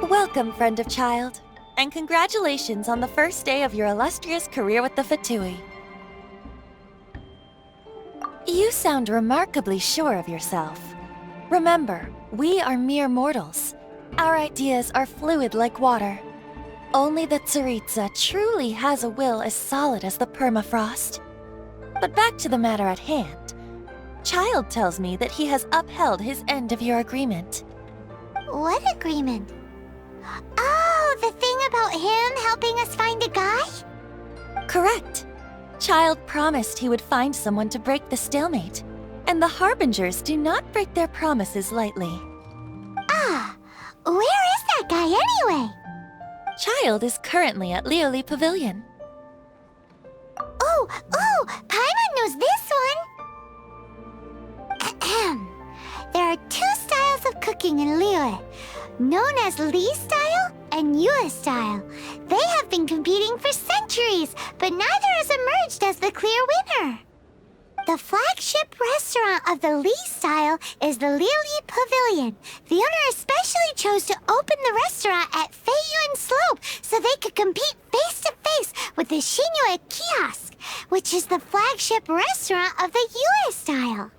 Welcome, friend of child, and congratulations on the first day of your illustrious career with the Fatui. You sound remarkably sure of yourself. Remember, we are mere mortals. Our ideas are fluid like water. Only the Tsaritsa truly has a will as solid as the permafrost. But back to the matter at hand. Child tells me that he has upheld his end of your agreement. What agreement? Oh, the thing about him helping us find a guy? Correct. Child promised he would find someone to break the stalemate, and the Harbingers do not break their promises lightly. Ah, where is that guy anyway? Child is currently at Lioli Pavilion. Oh, Paimon knows this one! Ahem. There are two styles of cooking in Liyue, known as Li style and Yue style. They have been competing for centuries, but neither has emerged as the clear winner. The flagship restaurant of the Li style is the Lioli Pavilion. The owner especially chose to open the restaurant at Feiyuan Slope so they could compete face-to-face with the Shinyue Kiosk, which is the flagship restaurant of the Yue style.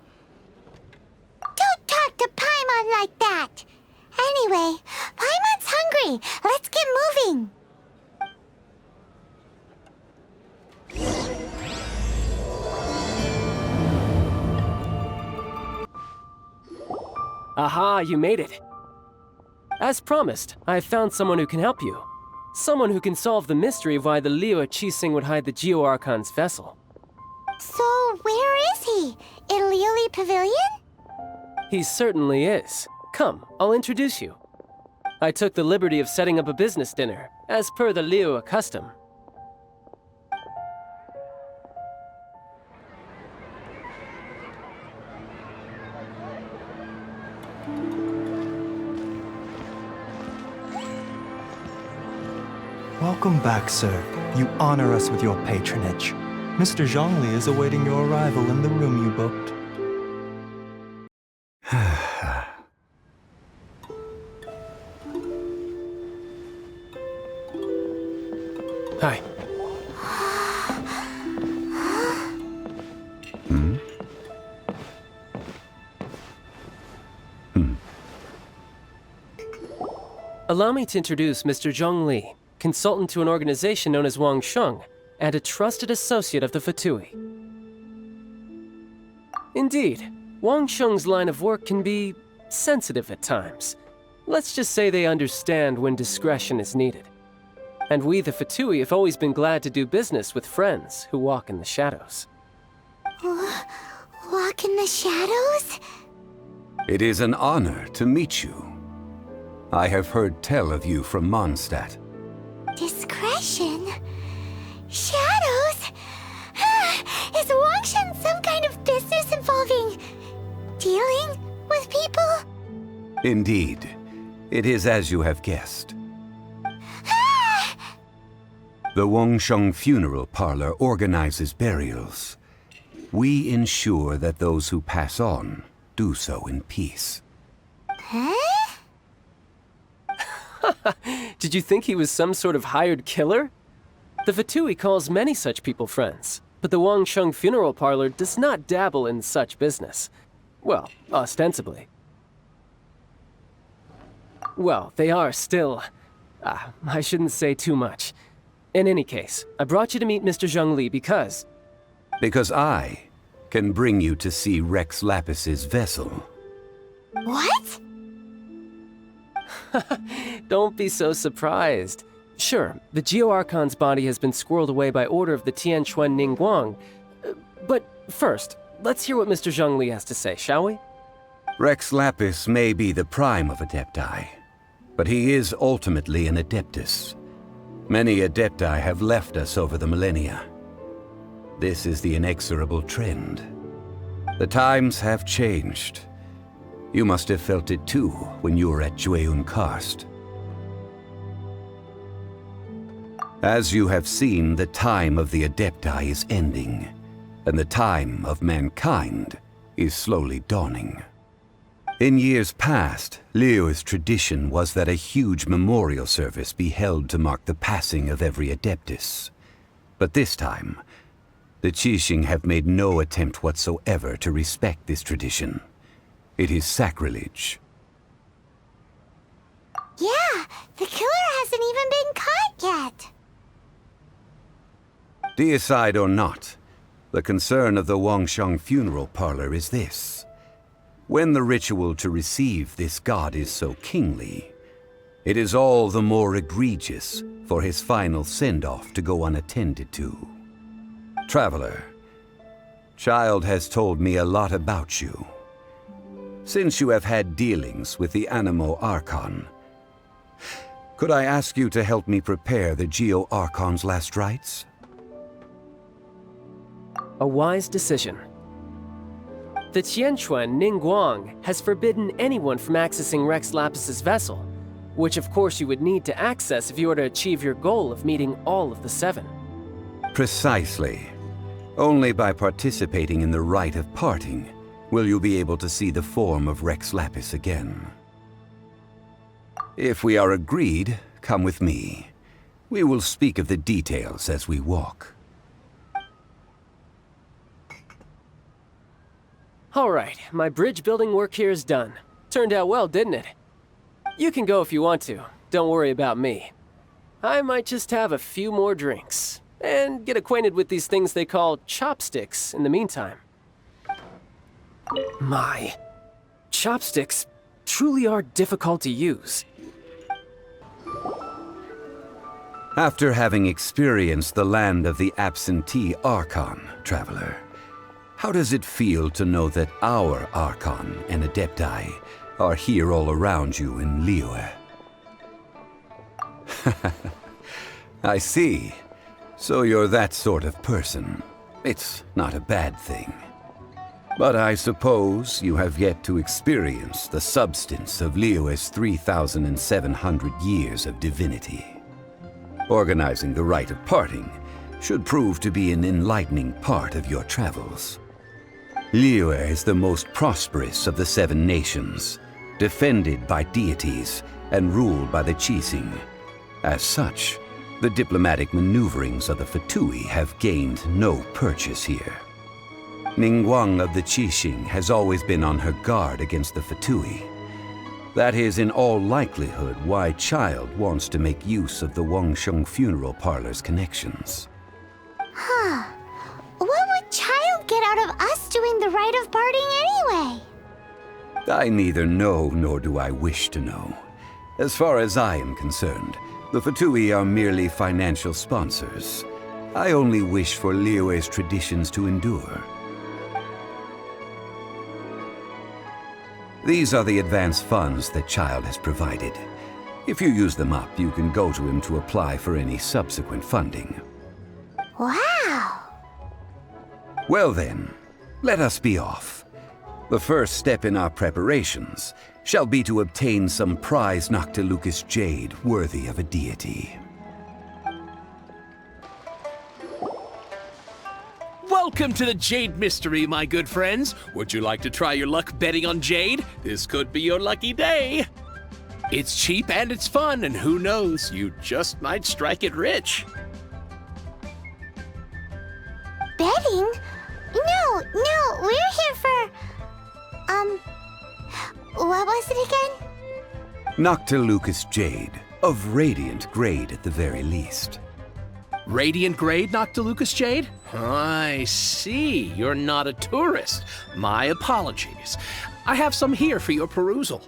Don't talk to Paimon like that! Anyway, Paimon's hungry. Let's get moving. Aha, you made it. As promised, I have found someone who can help you. Someone who can solve the mystery of why the Liyue Qixing would hide the Geo-Archon's vessel. So, where is he? In Lioli Pavilion? He certainly is. Come, I'll introduce you. I took the liberty of setting up a business dinner, as per the Liyue custom. Welcome back, sir. You honor us with your patronage. Mr. Zhongli is awaiting your arrival in the room you booked. Hi. Allow me to introduce Mr. Zhong Li, consultant to an organization known as Wang Sheng, and a trusted associate of the Fatui. Indeed, Wang Sheng's line of work can be sensitive at times. Let's just say they understand when discretion is needed. And we, the Fatui, have always been glad to do business with friends who walk in the shadows. Walk in the shadows? It is an honor to meet you. I have heard tell of you from Mondstadt. Discretion? Shadows? Is Wangshan some kind of business involving dealing with people? Indeed. It is as you have guessed. The Wangsheng Funeral Parlor organizes burials. We ensure that those who pass on do so in peace. Huh? Did you think he was some sort of hired killer? The Fatui calls many such people friends, but the Wangsheng Funeral Parlor does not dabble in such business. Well, ostensibly. Well, they are still... I shouldn't say too much. In any case, I brought you to meet Mr. Zhong Li because... Because I can bring you to see Rex Lapis's vessel. What? Don't be so surprised. Sure, the Geo-Archon's body has been squirreled away by order of the Tianquan Ningguang. But first, let's hear what Mr. Zhong Li has to say, shall we? Rex Lapis may be the prime of Adepti, but he is ultimately an Adeptus. Many Adepti have left us over the millennia. This is the inexorable trend. The times have changed. You must have felt it too when you were at Jueyun Karst. As you have seen, the time of the Adepti is ending, and the time of mankind is slowly dawning. In years past, Liyue's tradition was that a huge memorial service be held to mark the passing of every Adeptus. But this time, the Qixing have made no attempt whatsoever to respect this tradition. It is sacrilege. Yeah, the killer hasn't even been caught yet. Deicide or not, the concern of the Wangsheng funeral parlor is this. When the ritual to receive this god is so kingly, it is all the more egregious for his final send-off to go unattended to. Traveler, Child has told me a lot about you. Since you have had dealings with the Animo Archon, could I ask you to help me prepare the Geo Archon's last rites? A wise decision. The Tianquan Ningguang has forbidden anyone from accessing Rex Lapis's vessel, which of course you would need to access if you were to achieve your goal of meeting all of the 7. Precisely. Only by participating in the rite of parting will you be able to see the form of Rex Lapis again. If we are agreed, come with me. We will speak of the details as we walk. All right, my bridge building work here is done. Turned out well, didn't it? You can go if you want to. Don't worry about me. I might just have a few more drinks, and get acquainted with these things they call chopsticks in the meantime. My, chopsticks truly are difficult to use. After having experienced the land of the absentee Archon, Traveler, how does it feel to know that our Archon and Adepti are here all around you in Liyue? I see. So you're that sort of person. It's not a bad thing. But I suppose you have yet to experience the substance of Liyue's 3,700 years of divinity. Organizing the rite of parting should prove to be an enlightening part of your travels. Liyue is the most prosperous of the 7 nations, defended by deities and ruled by the Qixing. As such, the diplomatic maneuverings of the Fatui have gained no purchase here. Ningguang of the Qixing has always been on her guard against the Fatui. That is in all likelihood why Child wants to make use of the Wangsheng funeral parlor's connections. Huh. What would Child get out of us doing the rite of parting anyway? I neither know nor do I wish to know. As far as I am concerned, the Fatui are merely financial sponsors. I only wish for Liyue's traditions to endure. These are the advance funds that Child has provided. If you use them up, you can go to him to apply for any subsequent funding. Wow! Well then, let us be off. The first step in our preparations shall be to obtain some prized Noctilucous jade worthy of a deity. Welcome to the Jade Mystery, my good friends. Would you like to try your luck betting on Jade? This could be your lucky day. It's cheap and it's fun, and who knows, you just might strike it rich. Betting? No, we're here for... what was it again? Noctilucous jade, of radiant grade at the very least. Radiant grade Noctilucous jade? I see. You're not a tourist. My apologies. I have some here for your perusal.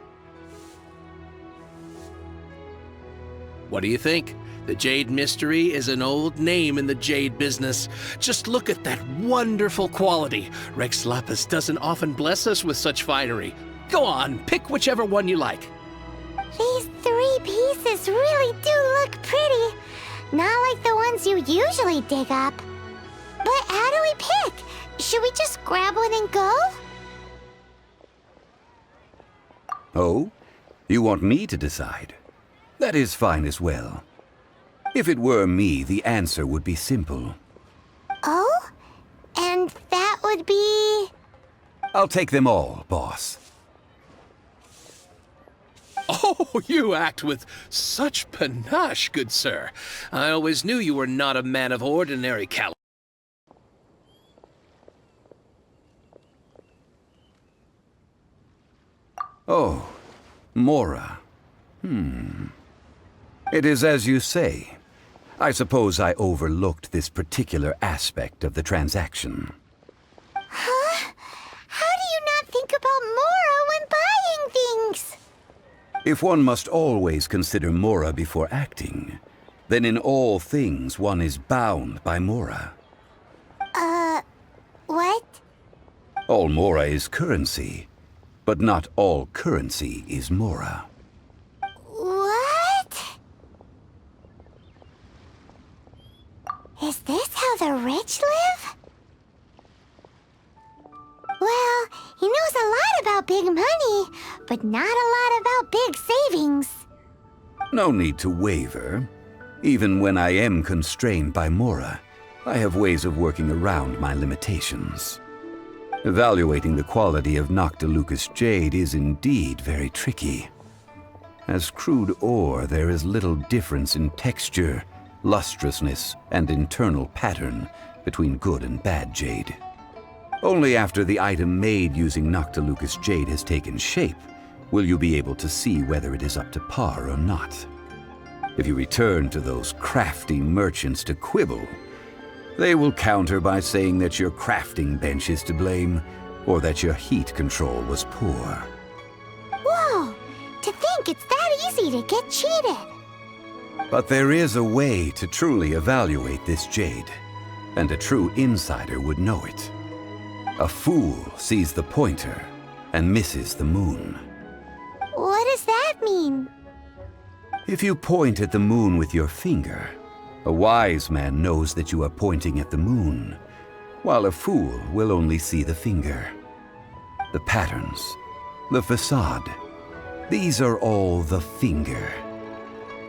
What do you think? The Jade Mystery is an old name in the jade business. Just look at that wonderful quality. Rex Lapis doesn't often bless us with such finery. Go on, pick whichever one you like. These 3 pieces really do look pretty. Not like the ones you usually dig up. But how do we pick? Should we just grab one and go? Oh? You want me to decide? That is fine as well. If it were me, the answer would be simple. Oh? And that would be... I'll take them all, boss. Oh, you act with such panache, good sir. I always knew you were not a man of ordinary caliber. Oh, Mora. It is as you say. I suppose I overlooked this particular aspect of the transaction. Huh? How do you not think about Mora when buying things? If one must always consider Mora before acting, then in all things one is bound by Mora. What? All Mora is currency, but not all currency is Mora. What? Is this how the rich live? Well, he knows a lot about big money, but not a lot about big savings. No need to waver. Even when I am constrained by Mora, I have ways of working around my limitations. Evaluating the quality of Noctilucous jade is indeed very tricky. As crude ore, there is little difference in texture, lustrousness, and internal pattern between good and bad jade. Only after the item made using Noctilucous jade has taken shape will you be able to see whether it is up to par or not. If you return to those crafty merchants to quibble, they will counter by saying that your crafting bench is to blame, or that your heat control was poor. Whoa! To think it's that easy to get cheated. But there is a way to truly evaluate this jade, and a true insider would know it. A fool sees the pointer and misses the moon. What does that mean? If you point at the moon with your finger, a wise man knows that you are pointing at the moon, while a fool will only see the finger. The patterns, the facade, these are all the finger.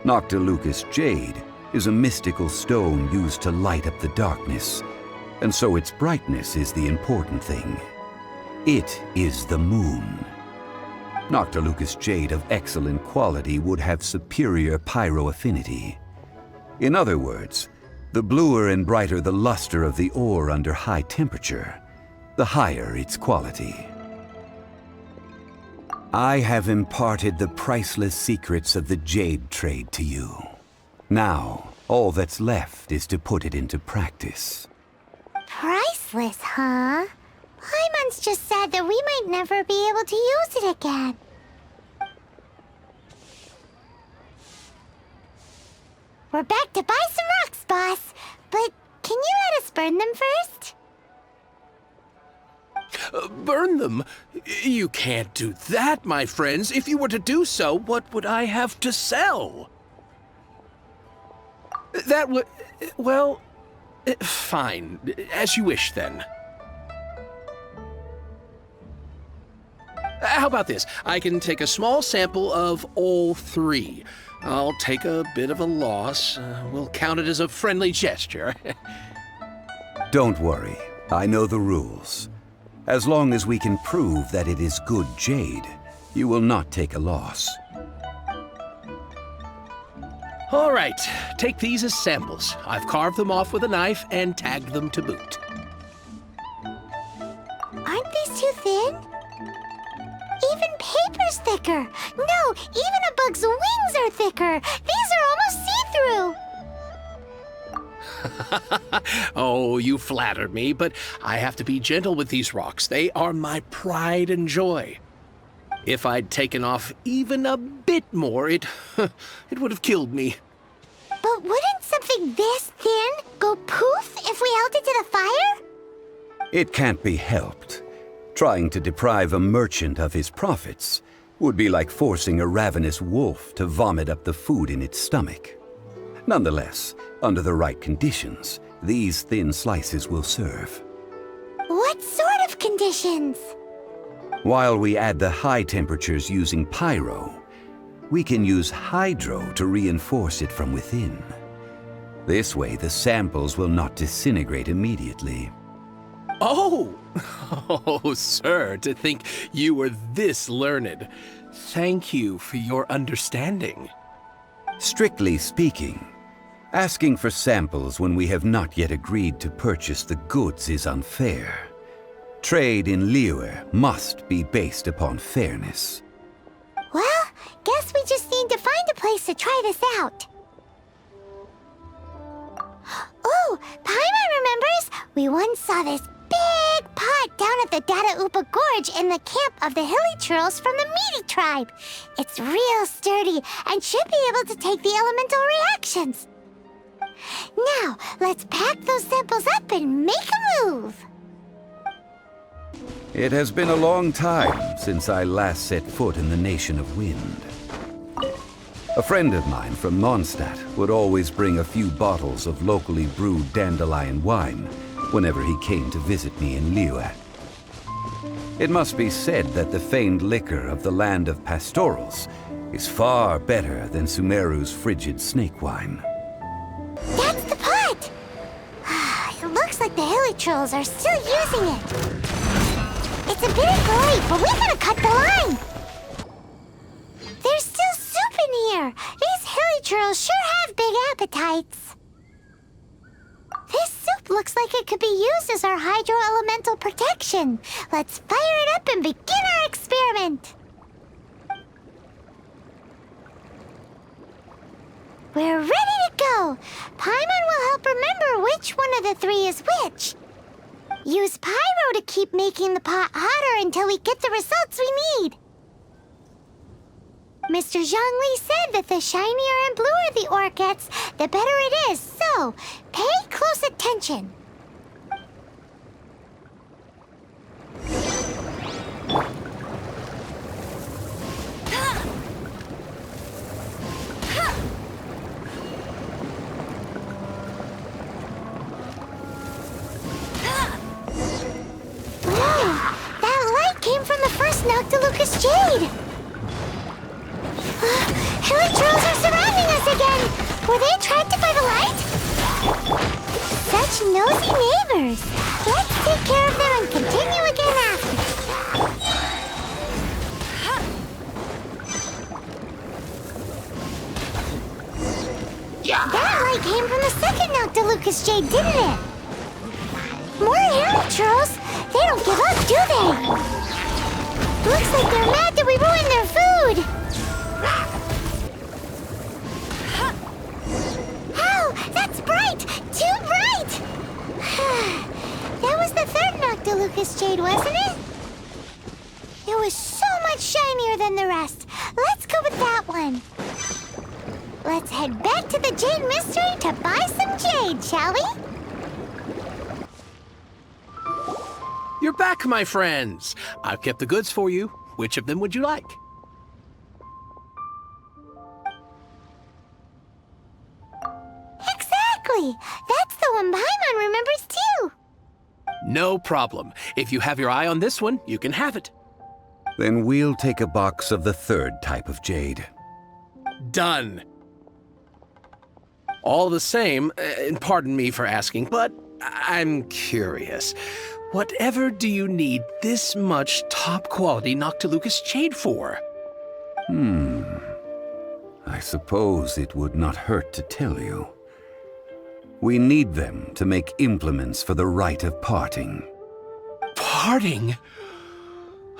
Noctilucous jade is a mystical stone used to light up the darkness, and so its brightness is the important thing. It is the moon. Noctilucous jade of excellent quality would have superior pyroaffinity. In other words, the bluer and brighter the luster of the ore under high temperature, the higher its quality. I have imparted the priceless secrets of the jade trade to you. Now, all that's left is to put it into practice. Priceless, huh? Paimon's just said that we might never be able to use it again. We're back to buy some rocks, boss. But can you let us burn them first? Burn them? You can't do that, my friends. If you were to do so, what would I have to sell? That would... well... fine. As you wish, then. How about this? I can take a small sample of all three. I'll take a bit of a loss. We'll count it as a friendly gesture. Don't worry, I know the rules. As long as we can prove that it is good jade, you will not take a loss. All right, take these as samples. I've carved them off with a knife and tagged them to boot. Aren't these too thin? Even paper's thicker. No, even a bug's wings are thicker. These are almost see-through. Oh, you flatter me, but I have to be gentle with these rocks. They are my pride and joy. If I'd taken off even a bit more, it would have killed me. But wouldn't something this thin go poof if we held it to the fire? It can't be helped. Trying to deprive a merchant of his profits would be like forcing a ravenous wolf to vomit up the food in its stomach. Nonetheless, under the right conditions, these thin slices will serve. What sort of conditions? While we add the high temperatures using pyro, we can use hydro to reinforce it from within. This way, the samples will not disintegrate immediately. Oh! Oh, sir, to think you were this learned. Thank you for your understanding. Strictly speaking, asking for samples when we have not yet agreed to purchase the goods is unfair. Trade in Liyue must be based upon fairness. Well, guess we just need to find a place to try this out. Oh, Paimon remembers we once saw this big pot down at the Data Upa Gorge in the camp of the hilly churls from the Meaty tribe. It's real sturdy and should be able to take the elemental reactions. Now, let's pack those samples up and make a move. It has been a long time since I last set foot in the Nation of Wind. A friend of mine from Mondstadt would always bring a few bottles of locally brewed dandelion wine whenever he came to visit me in Liyue. It must be said that the famed liquor of the land of pastorals is far better than Sumeru's frigid snake wine. That's the pot! It looks like the hilly trolls are still using it. It's a bit late, but we gotta cut the line. There's still soup in here. These hilly trolls sure have big appetites. This soup looks like it could be used as our hydro-elemental protection. Let's fire it up and begin our experiment. We're ready to go. Paimon will help remember which one of the three is which. Use pyro to keep making the pot hotter until we get the results we need. Mr. Zhongli said that the shinier and bluer the ore gets, the better it is, so pay close attention. Noctilucous Jade! Hilly trolls are surrounding us again! Were they attracted by the light? Such nosy neighbors! Let's take care of them and continue again after. That light came from the second Noctilucous Jade, didn't it? More hilly trolls! They don't give up, do they? Looks like they're mad that we ruined their food! Ow! That's bright! Too bright! That was the third Noctilucous Jade, wasn't it? It was so much shinier than the rest. Let's go with that one. Let's head back to the Jade Mystery to buy some jade, shall we? You're back, my friends. I've kept the goods for you. Which of them would you like? Exactly! That's the one Paimon remembers too! No problem. If you have your eye on this one, you can have it. Then we'll take a box of the third type of jade. Done. All the same, and pardon me for asking, but I'm curious. Whatever do you need this much top-quality Noctilucous Jade for? I suppose it would not hurt to tell you. We need them to make implements for the rite of parting. Parting?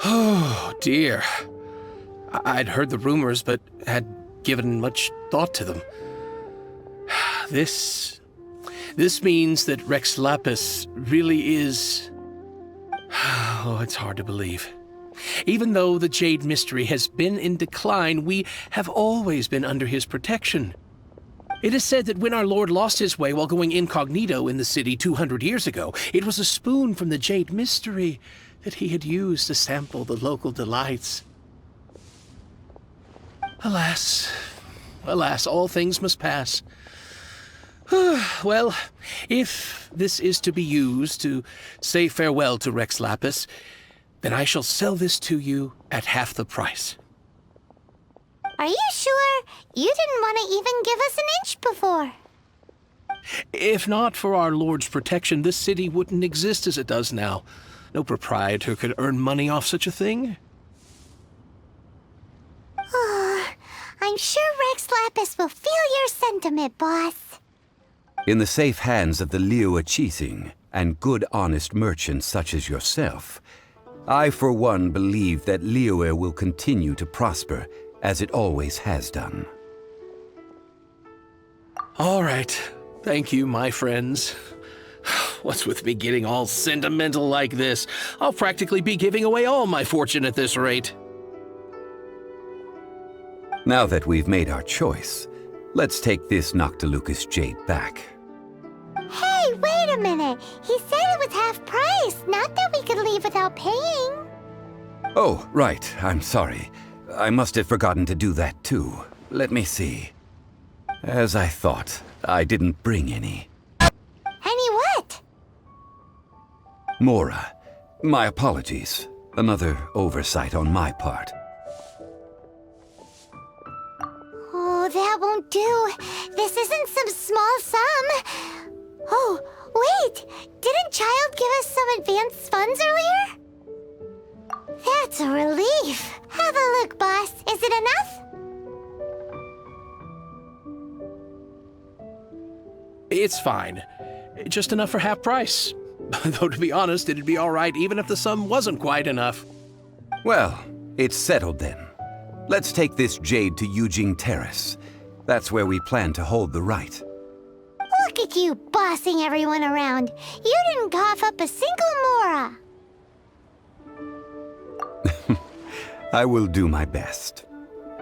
Oh, dear. I'd heard the rumors, but had given much thought to them. This means that Rex Lapis really is... Oh, it's hard to believe. Even though the Jade Mystery has been in decline, we have always been under his protection. It is said that when our lord lost his way while going incognito in the city 200 years ago, it was a spoon from the Jade Mystery that he had used to sample the local delights. Alas, alas, all things must pass. Well, if this is to be used to say farewell to Rex Lapis, then I shall sell this to you at half the price. Are you sure? You didn't want to even give us an inch before. If not for our lord's protection, this city wouldn't exist as it does now. No proprietor could earn money off such a thing. I'm sure Rex Lapis will feel your sentiment, boss. In the safe hands of the Liyue Qixing and good honest merchants such as yourself, I for one believe that Liyue will continue to prosper as it always has done. All right. Thank you, my friends. What's with me getting all sentimental like this? I'll practically be giving away all my fortune at this rate. Now that we've made our choice, let's take this Noctilucous jade back. Hey, wait a minute. He said it was half price, not that we could leave without paying. Oh, right. I'm sorry. I must have forgotten to do that too. Let me see. As I thought, I didn't bring any. Any what? Mora, my apologies. Another oversight on my part. Oh, that won't do. This isn't some small sum. Oh, wait! Didn't Child give us some advanced funds earlier? That's a relief. Have a look, boss. Is it enough? It's fine. Just enough for half price. Though to be honest, it'd be all right even if the sum wasn't quite enough. Well, it's settled then. Let's take this jade to Yujing Terrace. That's where we plan to hold the rite. Look at you bossing everyone around. You didn't cough up a single Mora. I will do my best.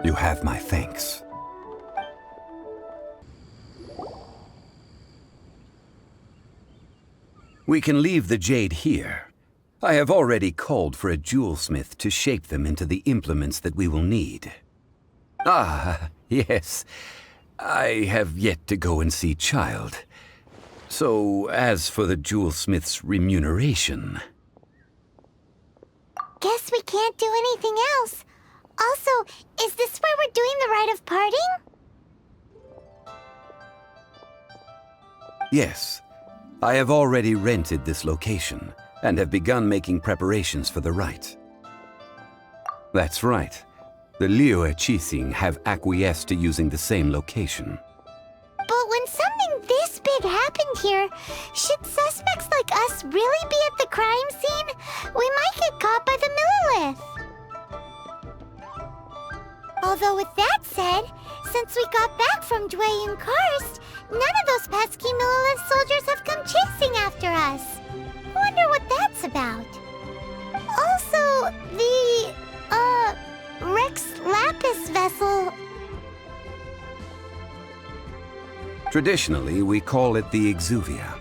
You have my thanks. We can leave the jade here. I have already called for a jewelsmith to shape them into the implements that we will need. Ah, yes. I have yet to go and see Child. So, as for the jewelsmith's remuneration... Guess we can't do anything else. Also, is this where we're doing the rite of parting? Yes. I have already rented this location, and have begun making preparations for the rite. That's right. The Liyue Qixing have acquiesced to using the same location. But when something this big happened here, should suspects like us really be at the crime scene? We might get caught by the Millilith. Although with that said, since we got back from Dway and Karst, none of those pesky Millilith soldiers have come chasing after us. Wonder what that's about. Also, the, Rex Lapis vessel... Traditionally, we call it the Exuvia.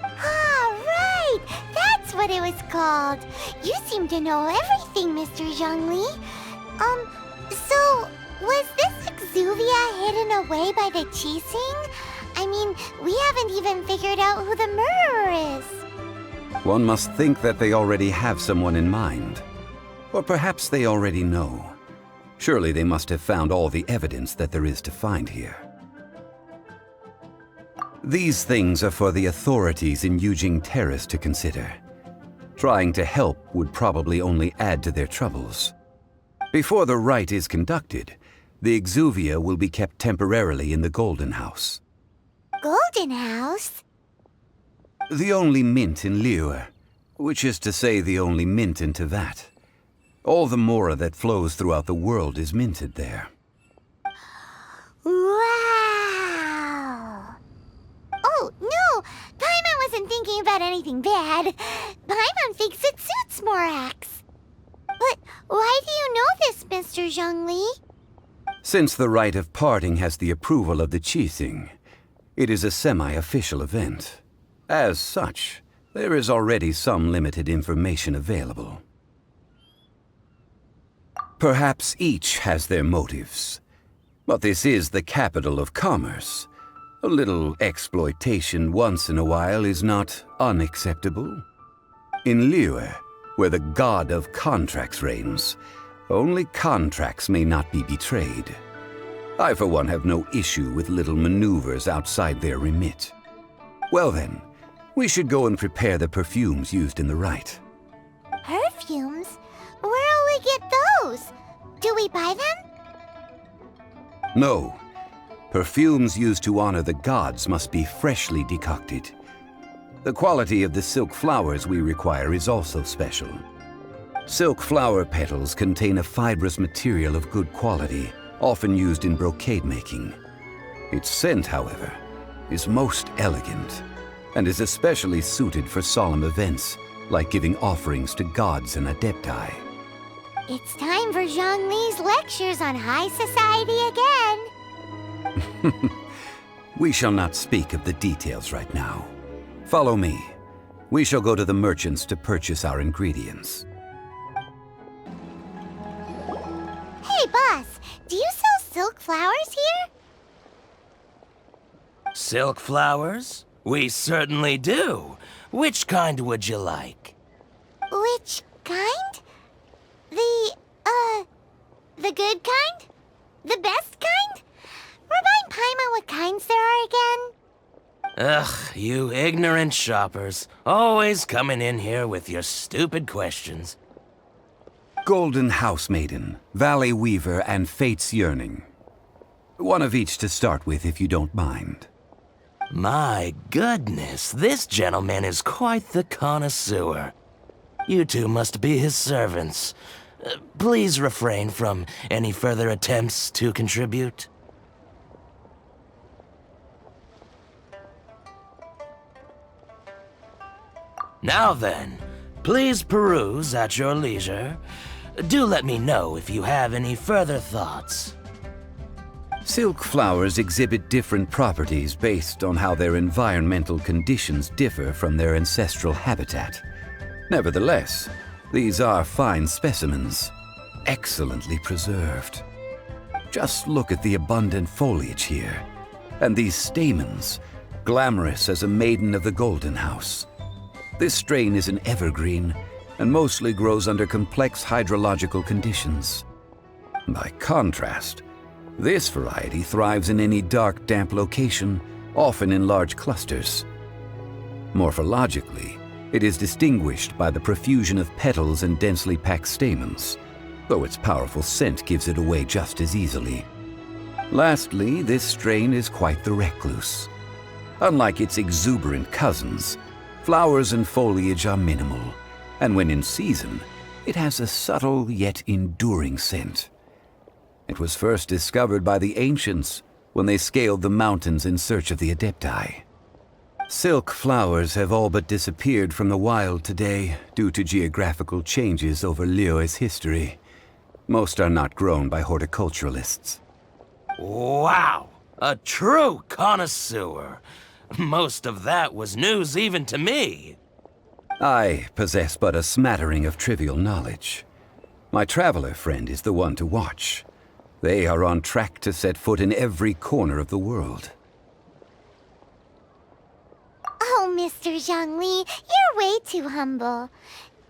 Ah, right! That's what it was called. You seem to know everything, Mr. Zhongli. So, was this Exuvia hidden away by the Qixing? I mean, we haven't even figured out who the murderer is. One must think that they already have someone in mind. Or perhaps they already know. Surely they must have found all the evidence that there is to find here. These things are for the authorities in Yujing Terrace to consider. Trying to help would probably only add to their troubles. Before the rite is conducted, the Exuvia will be kept temporarily in the Golden House. Golden House? The only mint in Liyue, which is to say the only mint in Tevat. All the Mora that flows throughout the world is minted there. Wow! Oh, no! Paimon wasn't thinking about anything bad. Paimon thinks it suits Morax. But why do you know this, Mr. Zhongli? Since the rite of parting has the approval of the Qixing, it is a semi-official event. As such, there is already some limited information available. Perhaps each has their motives, but this is the capital of commerce. A little exploitation once in a while is not unacceptable. In Liyue, where the god of contracts reigns, only contracts may not be betrayed. I, for one, have no issue with little maneuvers outside their remit. Well then, we should go and prepare the perfumes used in the rite. Perfumes? Where'll we get those? Do we buy them? No. Perfumes used to honor the gods must be freshly decocted. The quality of the silk flowers we require is also special. Silk flower petals contain a fibrous material of good quality, often used in brocade making. Its scent, however, is most elegant, and is especially suited for solemn events, like giving offerings to gods and adepti. It's time for Zhongli's lectures on high society again. We shall not speak of the details right now. Follow me. We shall go to the merchants to purchase our ingredients. Hey, boss, do you sell silk flowers here? Silk flowers? We certainly do. Which kind would you like? Which kind? The good kind? The best kind? Remind Paimon what kinds there are again. Ugh, you ignorant shoppers. Always coming in here with your stupid questions. Golden House Maiden, Valley Weaver, and Fate's Yearning. One of each to start with, if you don't mind. My goodness, this gentleman is quite the connoisseur. You two must be his servants. Please refrain from any further attempts to contribute. Now then, please peruse at your leisure. Do let me know if you have any further thoughts. Silk flowers exhibit different properties based on how their environmental conditions differ from their ancestral habitat. Nevertheless, these are fine specimens, excellently preserved. Just look at the abundant foliage here, and these stamens, glamorous as a maiden of the Golden House. This strain is an evergreen, and mostly grows under complex hydrological conditions. By contrast, this variety thrives in any dark, damp location, often in large clusters. Morphologically, it is distinguished by the profusion of petals and densely packed stamens, though its powerful scent gives it away just as easily. Lastly, this strain is quite the recluse. Unlike its exuberant cousins, flowers and foliage are minimal, and when in season, it has a subtle yet enduring scent. It was first discovered by the ancients when they scaled the mountains in search of the adepti. Silk flowers have all but disappeared from the wild today due to geographical changes over Liyue's history. Most are not grown by horticulturalists. Wow! A true connoisseur! Most of that was news even to me. I possess but a smattering of trivial knowledge. My traveler friend is the one to watch. They are on track to set foot in every corner of the world. Oh, Mr. Zhongli, you're way too humble.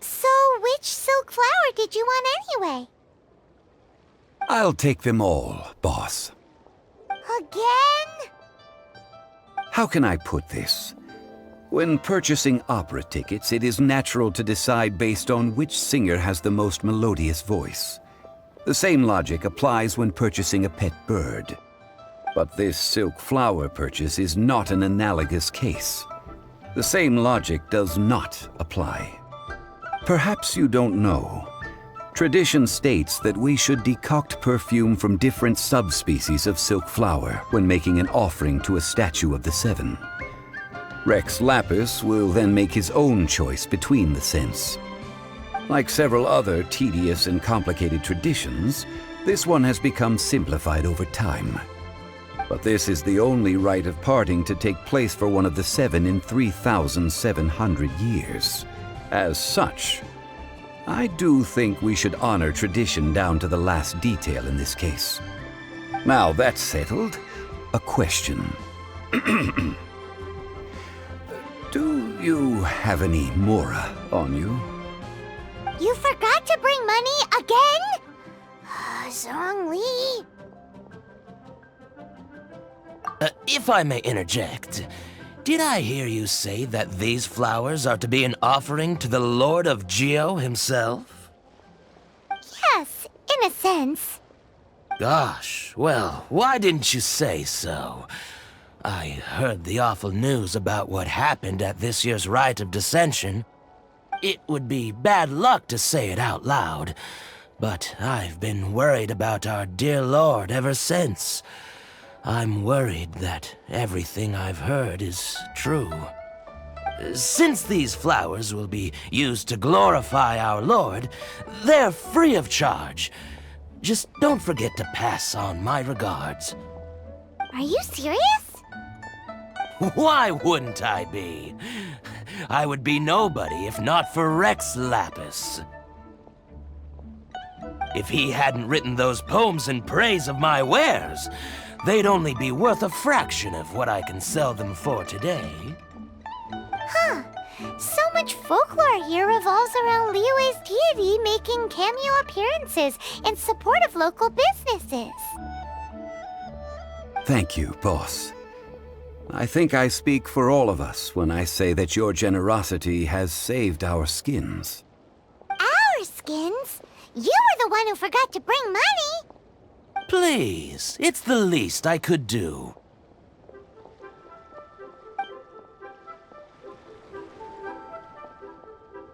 So, which silk flower did you want anyway? I'll take them all, boss. Again? How can I put this? When purchasing opera tickets, it is natural to decide based on which singer has the most melodious voice. The same logic applies when purchasing a pet bird. But this silk flower purchase is not an analogous case. The same logic does not apply. Perhaps you don't know. Tradition states that we should decoct perfume from different subspecies of silk flower when making an offering to a statue of the Seven. Rex Lapis will then make his own choice between the scents. Like several other tedious and complicated traditions, this one has become simplified over time. But this is the only rite of parting to take place for one of the Seven in 3,700 years. As such, I do think we should honor tradition down to the last detail in this case. Now that's settled, a question. Do you have any mora on you? You forgot to bring money again? Zhongli. If I may interject, Did I hear you say that these flowers are to be an offering to the Lord of Geo himself? Yes, in a sense. Gosh, well, why didn't you say so? I heard the awful news about what happened at this year's Rite of Dissension. It would be bad luck to say it out loud, but I've been worried about our dear Lord ever since. I'm worried that everything I've heard is true. Since these flowers will be used to glorify our Lord, they're free of charge. Just don't forget to pass on my regards. Are you serious? Why wouldn't I be? I would be nobody if not for Rex Lapis. If he hadn't written those poems in praise of my wares, they'd only be worth a fraction of what I can sell them for today. Huh. So much folklore here revolves around Liyue's deity making cameo appearances in support of local businesses. Thank you, boss. I think I speak for all of us when I say that your generosity has saved our skins. Our skins? You were the one who forgot to bring money. Please, it's the least I could do.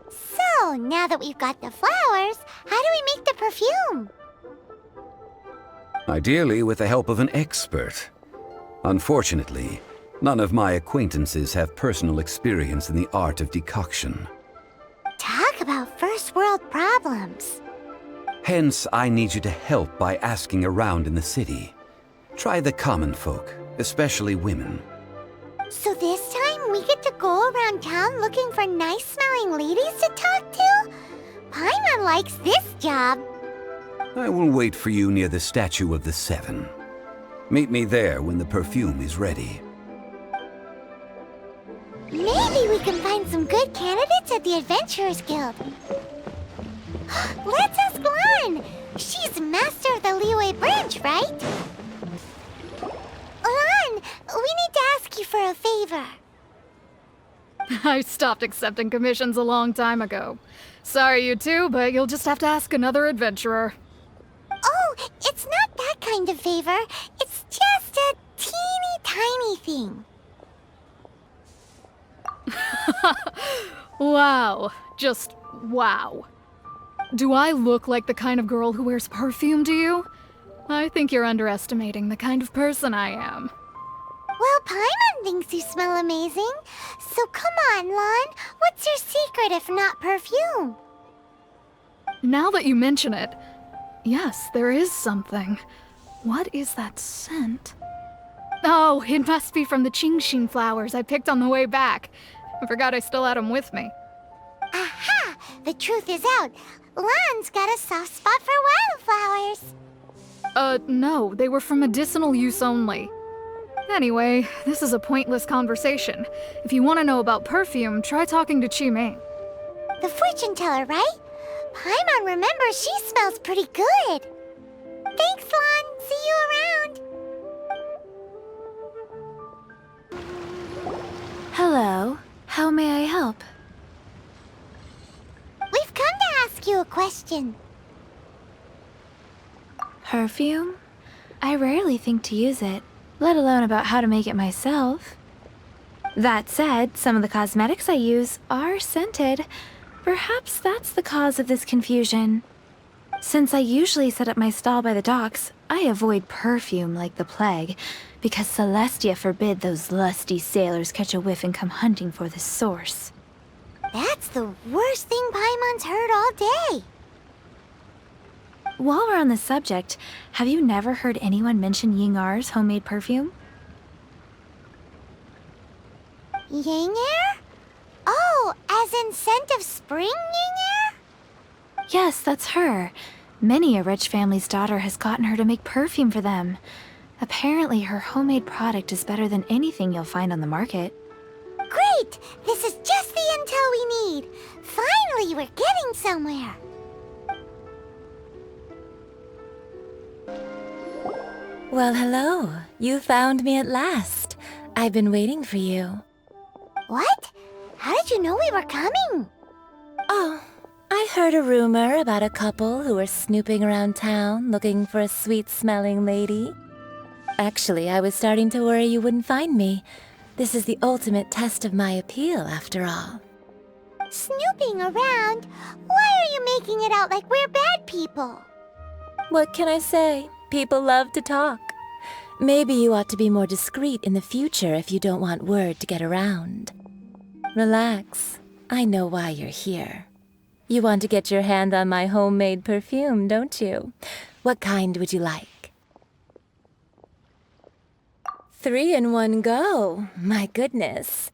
So, now that we've got the flowers, how do we make the perfume? Ideally with the help of an expert. Unfortunately, none of my acquaintances have personal experience in the art of decoction. Talk about first world problems. Hence, I need you to help by asking around in the city. Try the common folk, especially women. So this time we get to go around town looking for nice-smelling ladies to talk to? Paimon likes this job. I will wait for you near the statue of the Seven. Meet me there when the perfume is ready. Maybe we can find some good candidates at the Adventurers Guild. Let's ask Lan! She's master of the Liyue branch, right? Lan, we need to ask you for a favor. I stopped accepting commissions a long time ago. Sorry, you two, but you'll just have to ask another adventurer. Oh, it's not that kind of favor. It's just a teeny tiny thing. Wow. Just wow. Do I look like the kind of girl who wears perfume to you? I think you're underestimating the kind of person I am. Well, Paimon thinks you smell amazing. So come on, Lan. What's your secret if not perfume? Now that you mention it, yes, there is something. What is that scent? Oh, it must be from the Qingxin flowers I picked on the way back. I forgot I still had them with me. Aha! The truth is out. Lan's got a soft spot for wildflowers. No, they were for medicinal use only. Anyway, this is a pointless conversation. If you want to know about perfume, try talking to Qimei. The fortune teller, right? Paimon remembers she smells pretty good. Thanks, Lan. See you around. Hello. How may I help? We've come to ask you a question. Perfume? I rarely think to use it, let alone about how to make it myself. That said, some of the cosmetics I use are scented. Perhaps that's the cause of this confusion. Since I usually set up my stall by the docks, I avoid perfume like the plague, because Celestia forbid those lusty sailors catch a whiff and come hunting for the source. That's the worst thing Paimon's heard all day. While we're on the subject, have you never heard anyone mention Yingar's homemade perfume? Yingar? Oh, as in scent of spring, Yingar? Yes, that's her. Many a rich family's daughter has gotten her to make perfume for them. Apparently, her homemade product is better than anything you'll find on the market. Great! This is just the intel we need. Finally, we're getting somewhere. Well, hello. You found me at last. I've been waiting for you. What? How did you know we were coming? Oh, I heard a rumor about a couple who were snooping around town looking for a sweet-smelling lady. Actually, I was starting to worry you wouldn't find me. This is the ultimate test of my appeal, after all. Snooping around? Why are you making it out like we're bad people? What can I say? People love to talk. Maybe you ought to be more discreet in the future if you don't want word to get around. Relax. I know why you're here. You want to get your hand on my homemade perfume, don't you? What kind would you like? 3 in one go. My goodness.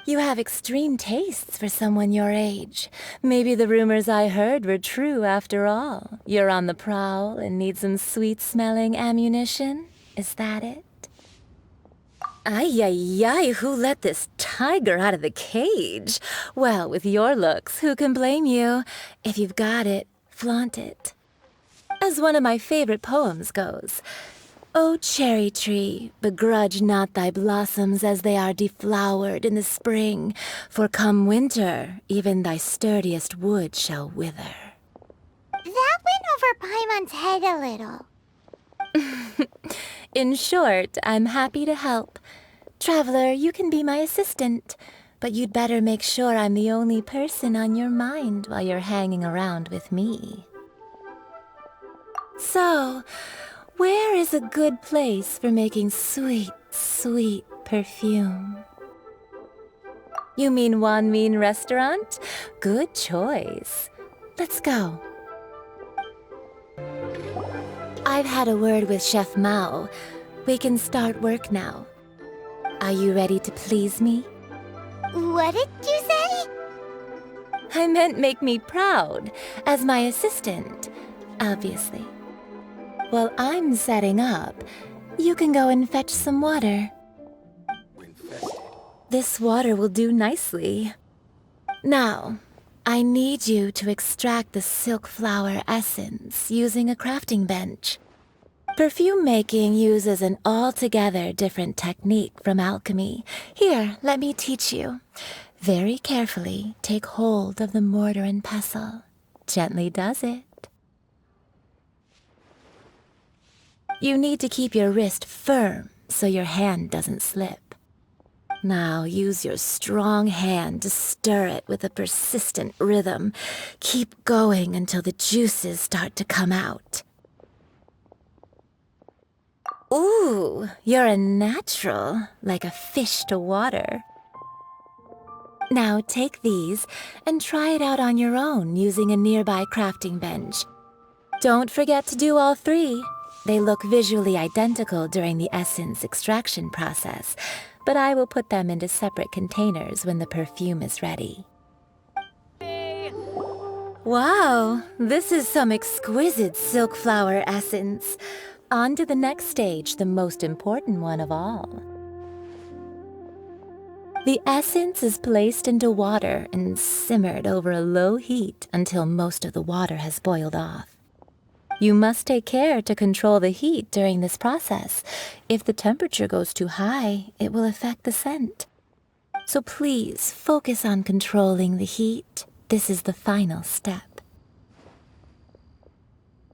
You have extreme tastes for someone your age. Maybe the rumors I heard were true after all. You're on the prowl and need some sweet-smelling ammunition? Is that it? Ay, ay, ay, who let this tiger out of the cage? Well, with your looks, who can blame you? If you've got it, flaunt it. As one of my favorite poems goes, "O cherry tree, begrudge not thy blossoms as they are deflowered in the spring, for come winter, even thy sturdiest wood shall wither." That went over Paimon's head a little. In short, I'm happy to help. Traveler, you can be my assistant, but you'd better make sure I'm the only person on your mind while you're hanging around with me. So, where is a good place for making sweet, sweet perfume? You mean Wan Min Restaurant? Good choice. Let's go. I've had a word with Chef Mao. We can start work now. Are you ready to please me? What did you say? I meant make me proud, as my assistant, obviously. While I'm setting up, you can go and fetch some water. This water will do nicely. Now, I need you to extract the silk flower essence using a crafting bench. Perfume making uses an altogether different technique from alchemy. Here, let me teach you. Very carefully, take hold of the mortar and pestle. Gently does it. You need to keep your wrist firm so your hand doesn't slip. Now use your strong hand to stir it with a persistent rhythm. Keep going until the juices start to come out. Ooh, you're a natural, like a fish to water. Now take these and try it out on your own using a nearby crafting bench. Don't forget to do all 3. They look visually identical during the essence extraction process, but I will put them into separate containers when the perfume is ready. Wow, this is some exquisite silk flower essence. On to the next stage, the most important one of all. The essence is placed into water and simmered over a low heat until most of the water has boiled off. You must take care to control the heat during this process. If the temperature goes too high, it will affect the scent. So please focus on controlling the heat. This is the final step.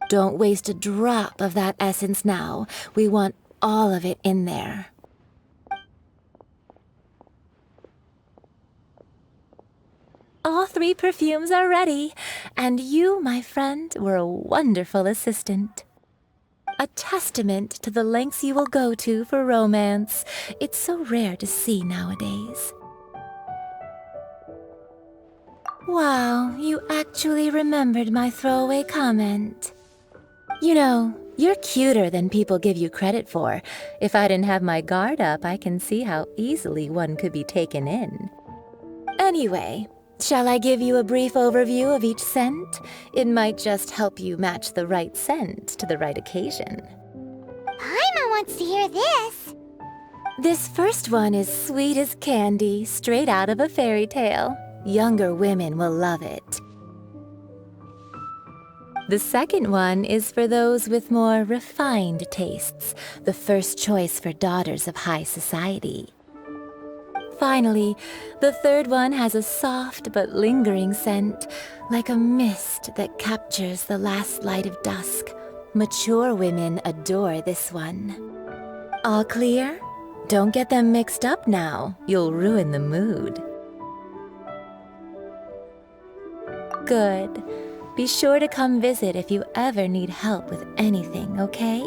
Don't waste a drop of that essence now. We want all of it in there. All 3 perfumes are ready, and you, my friend, were a wonderful assistant. A testament to the lengths you will go to for romance. It's so rare to see nowadays. Wow, you actually remembered my throwaway comment. You know, you're cuter than people give you credit for. If I didn't have my guard up, I can see how easily one could be taken in. Anyway, shall I give you a brief overview of each scent? It might just help you match the right scent to the right occasion. Paimon wants to hear this. This first one is sweet as candy, straight out of a fairy tale. Younger women will love it. The second one is for those with more refined tastes, the first choice for daughters of high society. Finally, the third one has a soft but lingering scent, like a mist that captures the last light of dusk. Mature women adore this one. All clear? Don't get them mixed up now. You'll ruin the mood. Good. Be sure to come visit if you ever need help with anything, okay?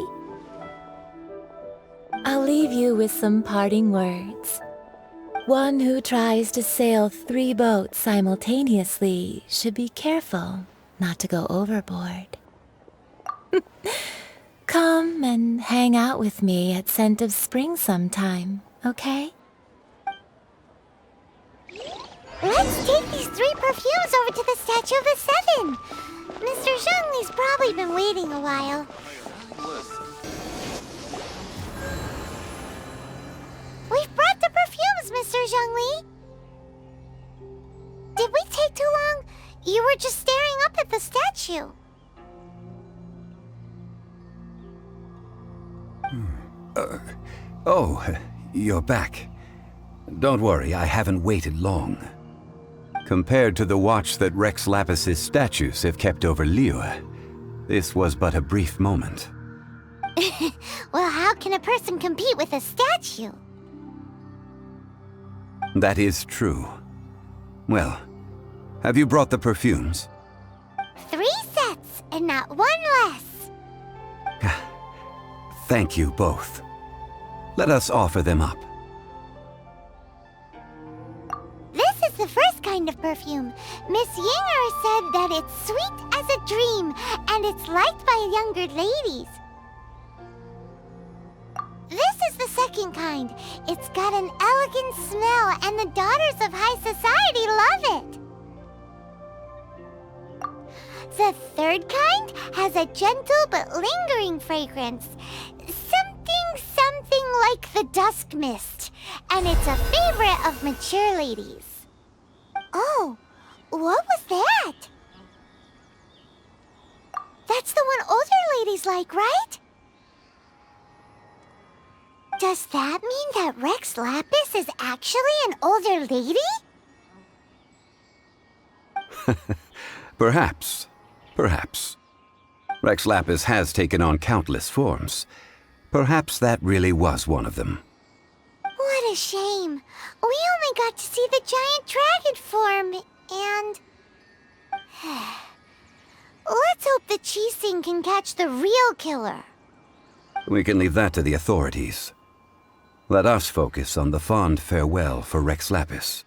I'll leave you with some parting words. One who tries to sail 3 boats simultaneously should be careful not to go overboard. Come and hang out with me at Scent of Spring sometime, okay? Let's take these 3 perfumes over to the Statue of the Seven. Mr. Zhongli's probably been waiting a while. We've brought the perfumes, Mr. Zhongli. Did we take too long? You were just staring up at the statue. Oh, you're back. Don't worry, I haven't waited long. Compared to the watch that Rex Lapis's statues have kept over Liyue, this was but a brief moment. Well, how can a person compete with a statue? That is true. Well, have you brought the perfumes? 3 sets, and not 1 less. Thank you both. Let us offer them up. This is the first kind of perfume. Miss Yinger said that it's sweet as a dream, and it's liked by younger ladies. This is the second kind. It's got an elegant smell, and the daughters of high society love it. The third kind has a gentle but lingering fragrance. Something like the dusk mist, and it's a favorite of mature ladies. Oh, what was that? That's the one older ladies like, right? Does that mean that Rex Lapis is actually an older lady? Perhaps. Perhaps. Rex Lapis has taken on countless forms. Perhaps that really was one of them. What a shame. We only got to see the giant dragon form, and... Let's hope the Qixing can catch the real killer. We can leave that to the authorities. Let us focus on the fond farewell for Rex Lapis.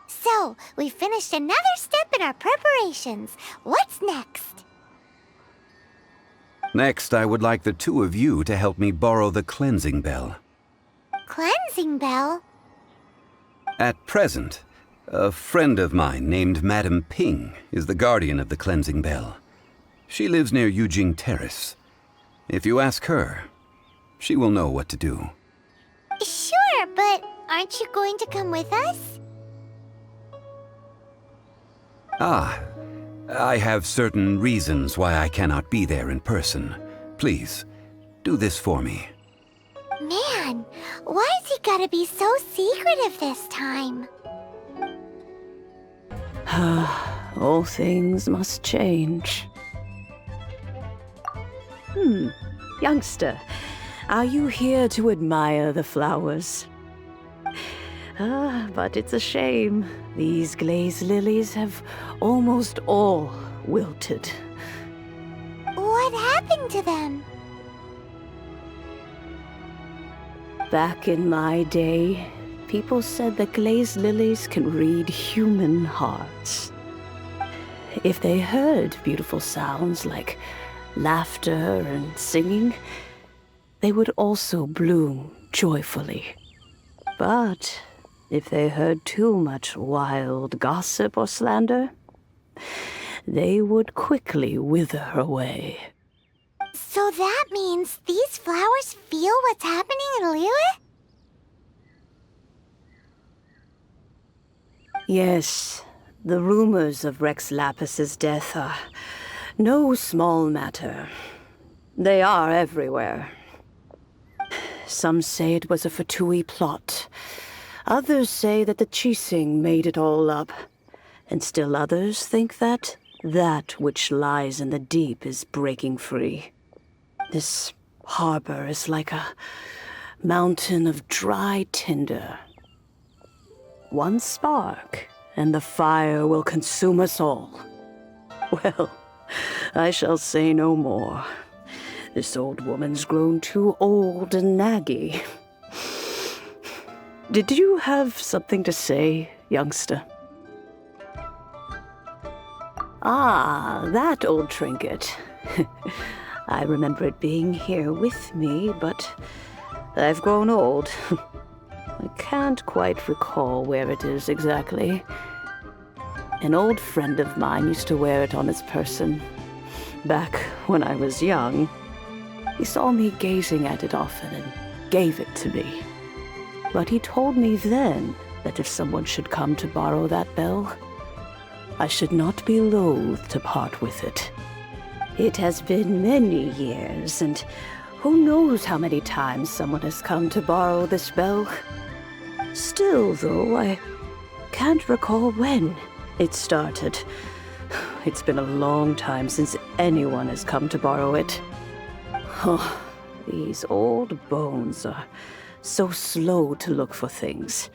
So, we finished another step in our preparations. What's next? Next, I would like the 2 of you to help me borrow the cleansing bell. Cleansing bell? At present, a friend of mine named Madame Ping is the guardian of the cleansing bell. She lives near Yujing Terrace. If you ask her, she will know what to do. Sure, but aren't you going to come with us? Ah, I have certain reasons why I cannot be there in person. Please, do this for me. Man, why's he gotta be so secretive this time? All things must change. Youngster, are you here to admire the flowers? But it's a shame. These glazed lilies have almost all wilted. What happened to them? Back in my day, people said that glazed lilies can read human hearts. If they heard beautiful sounds like laughter and singing, they would also bloom joyfully. But if they heard too much wild gossip or slander, they would quickly wither away. So that means these flowers feel what's happening in Liyue? Yes, the rumors of Rex Lapis's death are no small matter. They are everywhere. Some say it was a Fatui plot. Others say that the Chising made it all up. And still others think that which lies in the deep is breaking free. This harbor is like a mountain of dry tinder. One spark, and the fire will consume us all. Well, I shall say no more. This old woman's grown too old and naggy. Did you have something to say, youngster? Ah, that old trinket. I remember it being here with me, but I've grown old. I can't quite recall where it is exactly. An old friend of mine used to wear it on his person. Back when I was young, he saw me gazing at it often and gave it to me. But he told me then that if someone should come to borrow that bell, I should not be loath to part with it. It has been many years, and who knows how many times someone has come to borrow this bell. Still, though, I can't recall when it started. It's been a long time since anyone has come to borrow it. Oh, these old bones are so slow to look for things.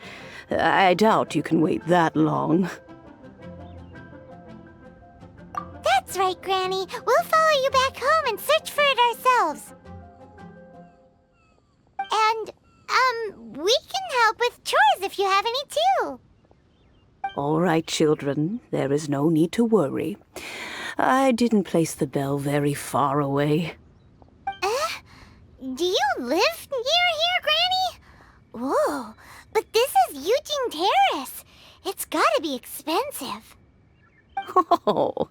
I doubt you can wait that long. That's right, Granny. We'll follow you back home and search for it ourselves. And, we can help with chores if you have any too. All right, children. There is no need to worry. I didn't place the bell very far away. Do you live near here, Granny? Whoa, but this is Eugene Terrace. It's gotta be expensive. Oh,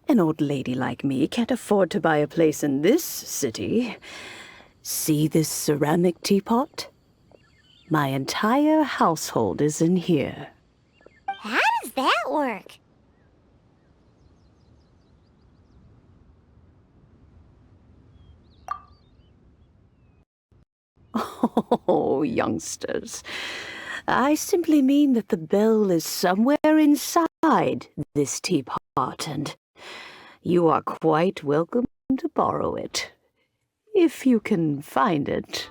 an old lady like me can't afford to buy a place in this city. See this ceramic teapot? My entire household is in here. How does that work? Oh, youngsters. I simply mean that the bell is somewhere inside this teapot, and you are quite welcome to borrow it, if you can find it.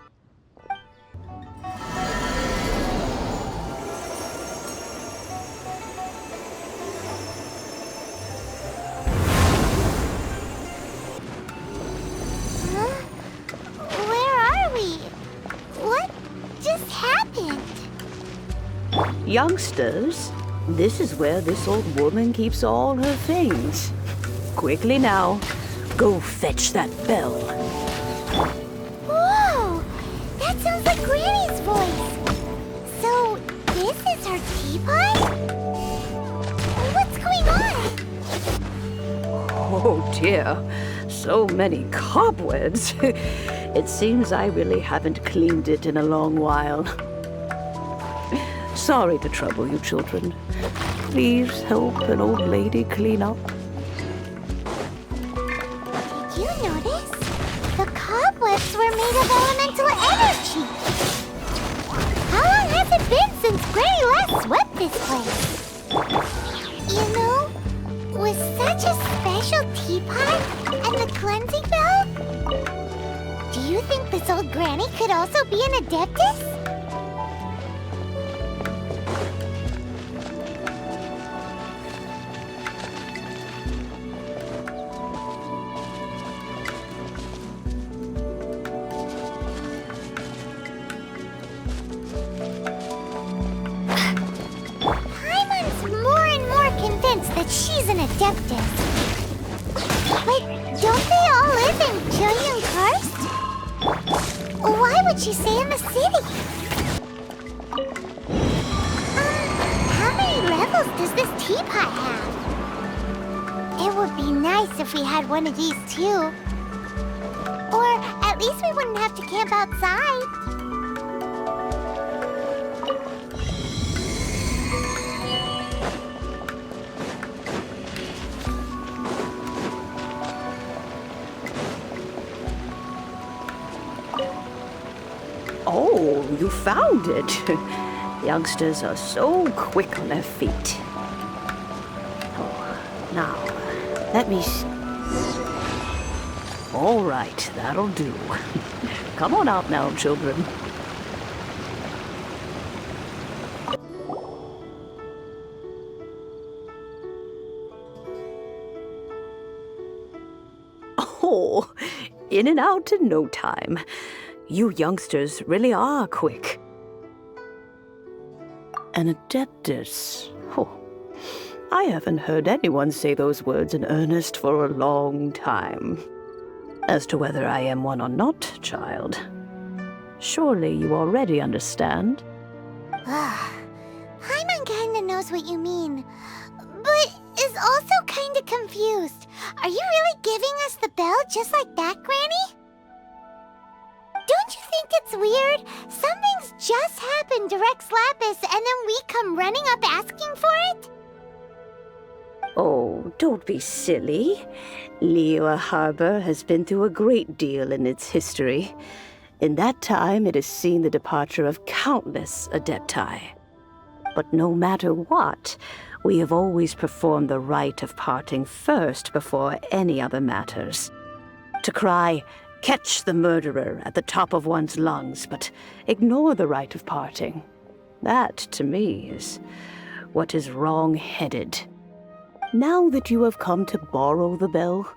Youngsters, this is where this old woman keeps all her things. Quickly now, go fetch that bell. Whoa! That sounds like Granny's voice. So, this is her teapot? What's going on? Oh dear, so many cobwebs. It seems I really haven't cleaned it in a long while. Sorry to trouble you, children. Please help an old lady clean up. Did you notice? The cobwebs were made of elemental energy. How long has it been since Granny last swept this place? You know, with such a special teapot and the cleansing bell, do you think this old Granny could also be an adeptus? She's an adeptus. But don't they all live in Jillian Karst? Why would she stay in the city? How many levels does this teapot have? It would be nice if we had one of these too. Or at least we wouldn't have to camp outside. Oh, you found it. Youngsters are so quick on their feet. Oh, now, let me see. All right, that'll do. Come on out now, children. Oh, in and out in no time. You youngsters really are quick. An adeptus. Oh, I haven't heard anyone say those words in earnest for a long time. As to whether I am one or not, child, surely you already understand. Paimon kinda knows what you mean, but is also kinda confused. Are you really giving us the bell just like that, Granny? Don't you think it's weird? Something's just happened to Rex Lapis and then we come running up asking for it? Oh, don't be silly. Liyue Harbor has been through a great deal in its history. In that time, it has seen the departure of countless adepti. But no matter what, we have always performed the rite of parting first before any other matters. To cry, "Catch the murderer," at the top of one's lungs, but ignore the rite of parting. That, to me, is what is wrong-headed. Now that you have come to borrow the bell,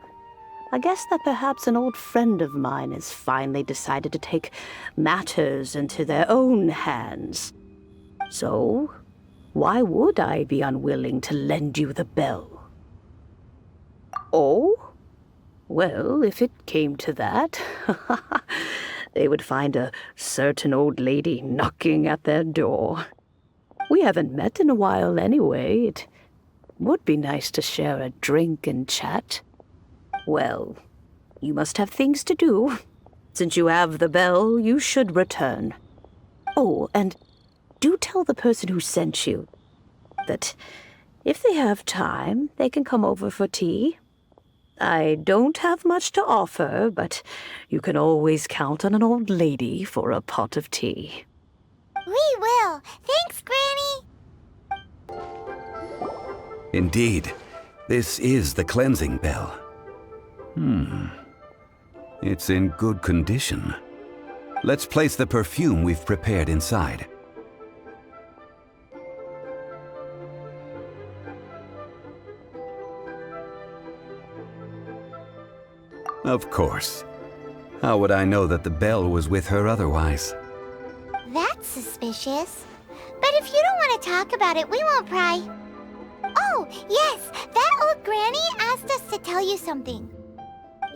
I guess that perhaps an old friend of mine has finally decided to take matters into their own hands. So, why would I be unwilling to lend you the bell? Oh? Well, if it came to that, they would find a certain old lady knocking at their door. We haven't met in a while anyway. It would be nice to share a drink and chat. Well, you must have things to do. Since you have the bell, you should return. Oh, and do tell the person who sent you that if they have time, they can come over for tea. I don't have much to offer, but you can always count on an old lady for a pot of tea. We will. Thanks, Granny. Indeed, this is the cleansing bell. It's in good condition. Let's place the perfume we've prepared inside. Of course. How would I know that the bell was with her otherwise? That's suspicious. But if you don't want to talk about it, we won't pry. Oh, yes, that old granny asked us to tell you something.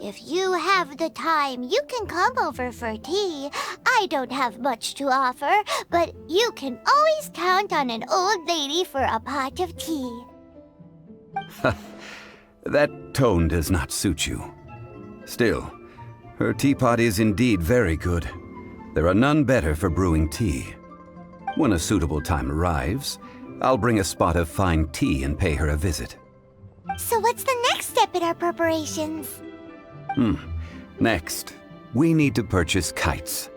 If you have the time, you can come over for tea. I don't have much to offer, but you can always count on an old lady for a pot of tea. That tone does not suit you. Still, her teapot is indeed very good. There are none better for brewing tea. When a suitable time arrives, I'll bring a spot of fine tea and pay her a visit. So what's the next step in our preparations? Next, we need to purchase kites.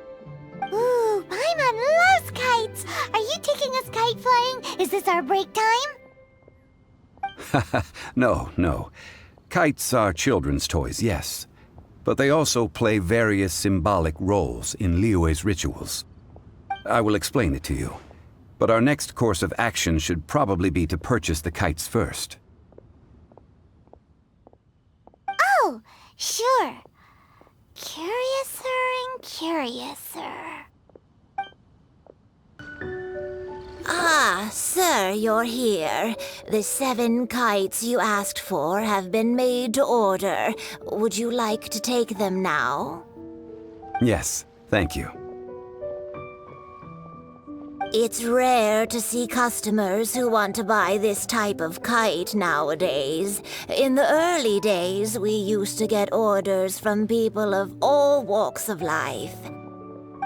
Ooh, Paimon loves kites! Are you taking us kite flying? Is this our break time? No. Kites are children's toys, yes. But they also play various symbolic roles in Liyue's rituals. I will explain it to you. But our next course of action should probably be to purchase the kites first. Oh, sure. Curiouser and curiouser. Ah, sir, you're here. The 7 kites you asked for have been made to order. Would you like to take them now? Yes, thank you. It's rare to see customers who want to buy this type of kite nowadays. In the early days, we used to get orders from people of all walks of life.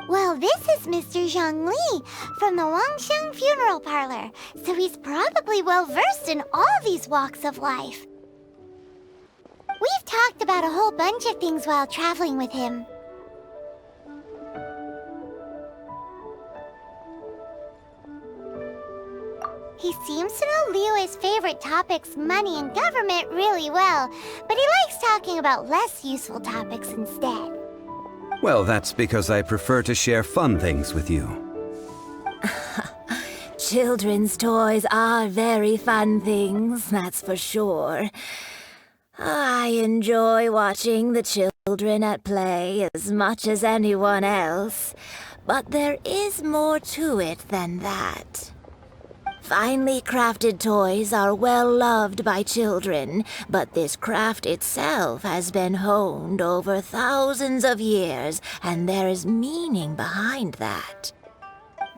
Well, this is Mr. Zhongli from the Wangsheng Funeral Parlor, so he's probably well-versed in all these walks of life. We've talked about a whole bunch of things while traveling with him. He seems to know Liyue's favorite topics, money and government, really well, but he likes talking about less useful topics instead. Well, that's because I prefer to share fun things with you. Children's toys are very fun things, that's for sure. I enjoy watching the children at play as much as anyone else, but there is more to it than that. Finely crafted toys are well loved by children, but this craft itself has been honed over thousands of years, and there is meaning behind that.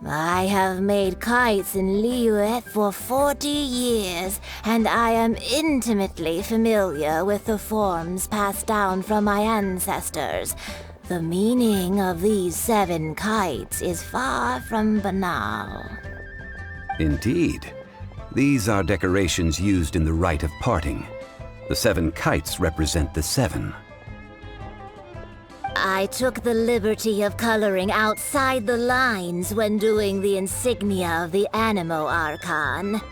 I have made kites in Liyue for 40 years, and I am intimately familiar with the forms passed down from my ancestors. The meaning of these 7 kites is far from banal. Indeed. These are decorations used in the rite of parting. The 7 kites represent the 7. I took the liberty of coloring outside the lines when doing the insignia of the Animo Archon.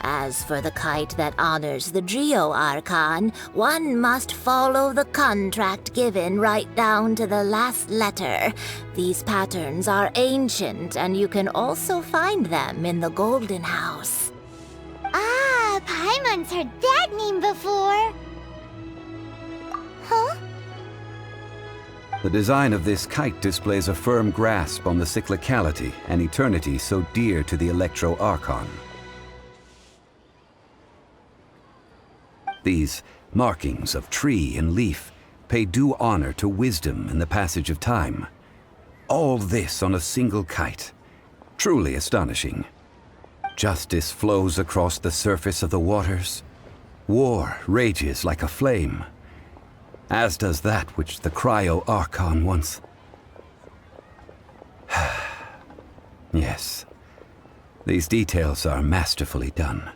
As for the kite that honors the Geo Archon, one must follow the contract given right down to the last letter. These patterns are ancient, and you can also find them in the Golden House. Ah, Paimon's heard that name before. Huh? The design of this kite displays a firm grasp on the cyclicality and eternity so dear to the Electro Archon. These markings of tree and leaf pay due honor to wisdom and the passage of time. All this on a single kite. Truly astonishing. Justice flows across the surface of the waters. War rages like a flame. As does that which the Cryo Archon once... Yes. These details are masterfully done.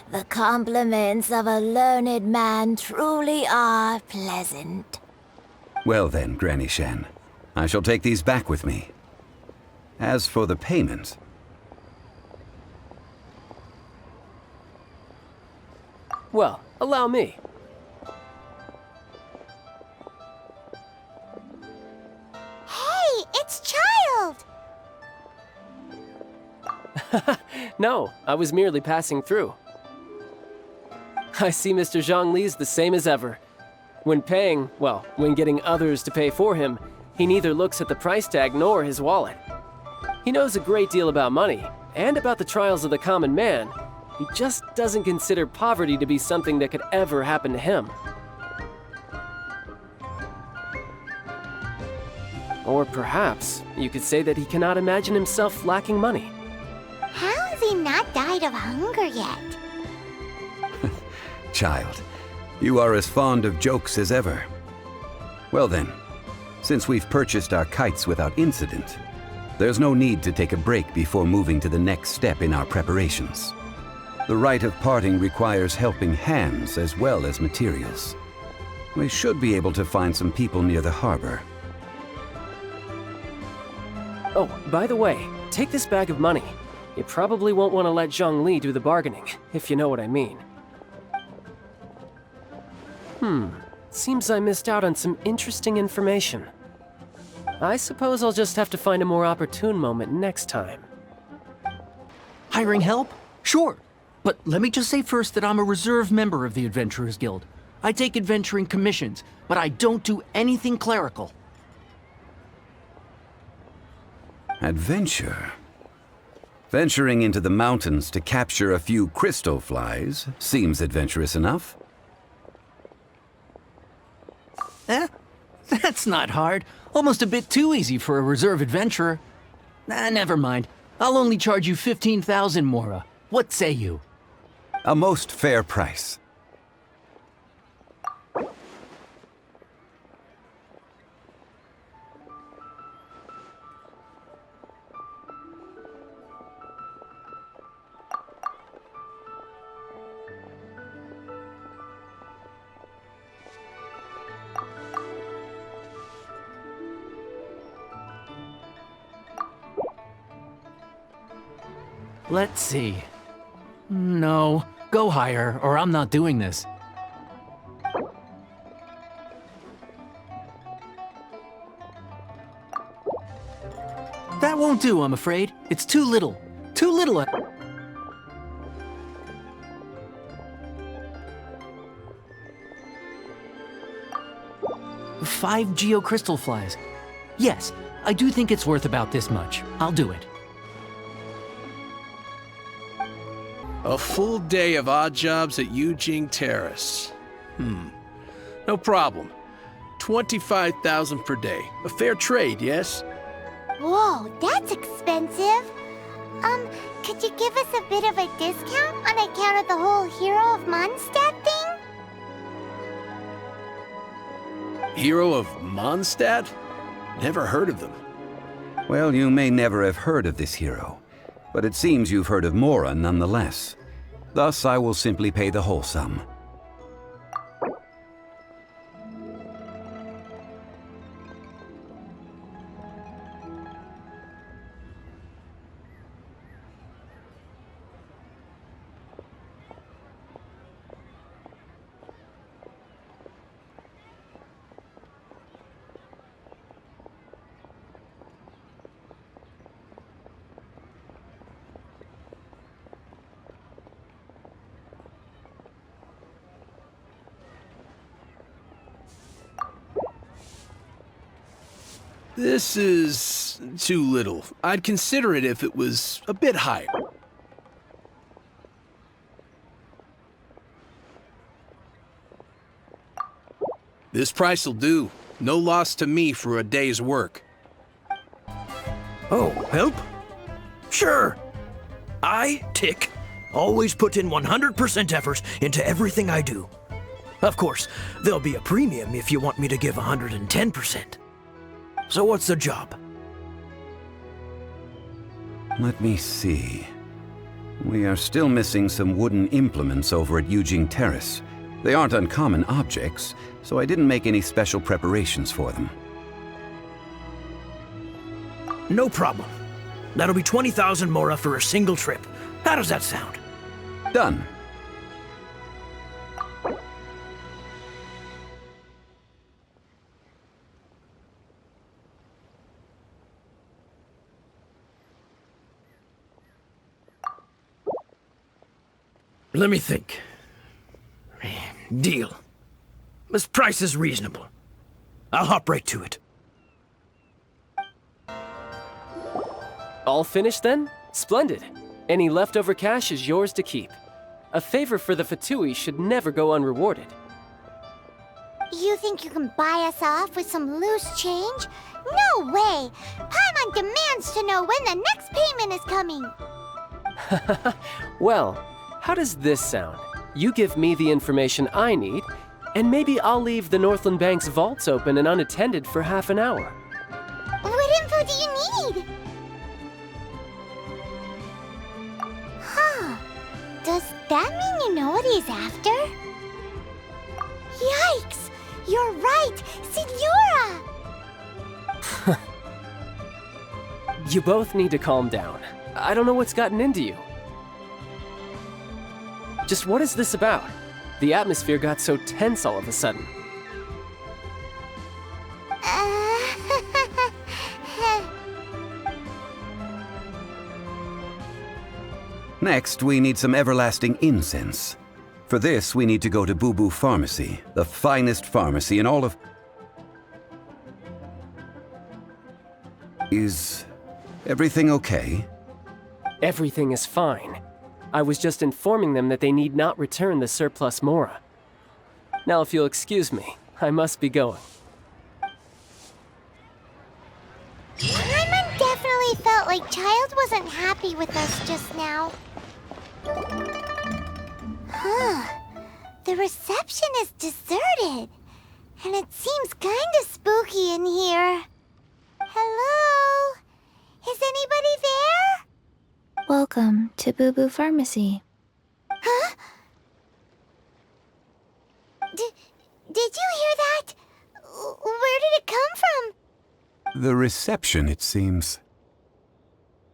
The compliments of a learned man truly are pleasant. Well then, Granny Shan, I shall take these back with me. As for the payment... Well, allow me. Hey, it's Child! No, I was merely passing through. I see Mr. Zhongli's the same as ever. When paying, well, when getting others to pay for him, he neither looks at the price tag nor his wallet. He knows a great deal about money, and about the trials of the common man. He just doesn't consider poverty to be something that could ever happen to him. Or perhaps you could say that he cannot imagine himself lacking money. How has he not died of hunger yet? Child, you are as fond of jokes as ever. Well then, since we've purchased our kites without incident, there's no need to take a break before moving to the next step in our preparations. The rite of parting requires helping hands as well as materials. We should be able to find some people near the harbor. Oh, by the way, take this bag of money. You probably won't want to let Zhongli do the bargaining, if you know what I mean. Seems I missed out on some interesting information. I suppose I'll just have to find a more opportune moment next time. Hiring help? Sure. But let me just say first that I'm a reserve member of the Adventurers Guild. I take adventuring commissions, but I don't do anything clerical. Adventure? Venturing into the mountains to capture a few crystal flies seems adventurous enough. That's not hard. Almost a bit too easy for a reserve adventurer. Never mind. I'll only charge you 15,000 Mora. What say you? A most fair price. Let's see. No, go higher, or I'm not doing this. That won't do, I'm afraid. It's too little. Too little. 5 geocrystal flies. Yes, I do think it's worth about this much. I'll do it. A full day of odd jobs at Yujing Terrace. No problem. 25,000 per day. A fair trade, yes? Whoa, that's expensive. Could you give us a bit of a discount on account of the whole Hero of Mondstadt thing? Hero of Mondstadt? Never heard of them. Well, you may never have heard of this hero, but it seems you've heard of Mora nonetheless. Thus, I will simply pay the whole sum. This is too little. I'd consider it if it was a bit higher. This price'll do. No loss to me for a day's work. Oh, help? Sure. I, Tick, always put in 100% effort into everything I do. Of course, there'll be a premium if you want me to give 110%. So what's the job? Let me see. We are still missing some wooden implements over at Yujing Terrace. They aren't uncommon objects, so I didn't make any special preparations for them. No problem. That'll be 20,000 Mora for a single trip. How does that sound? Done. Let me think. Deal. This price is reasonable. I'll hop right to it. All finished then? Splendid. Any leftover cash is yours to keep. A favor for the Fatui should never go unrewarded. You think you can buy us off with some loose change? No way! Paimon demands to know when the next payment is coming! Well, how does this sound? You give me the information I need, and maybe I'll leave the Northland Bank's vaults open and unattended for half an hour. What info do you need? Huh. Does that mean you know what he's after? Yikes! You're right! Signora! You both need to calm down. I don't know what's gotten into you. Just what is this about? The atmosphere got so tense all of a sudden. Next, we need some everlasting incense. For this, we need to go to Boo Boo Pharmacy, the finest pharmacy in all of... Is everything okay? Everything is fine. I was just informing them that they need not return the surplus Mora. Now, if you'll excuse me, I must be going. Paimon definitely felt like Child wasn't happy with us just now. Huh. The reception is deserted. And it seems kinda spooky in here. Hello? Is anybody there? Welcome to Boo Boo Pharmacy. Huh? Did you hear that? Where did it come from? The reception, it seems.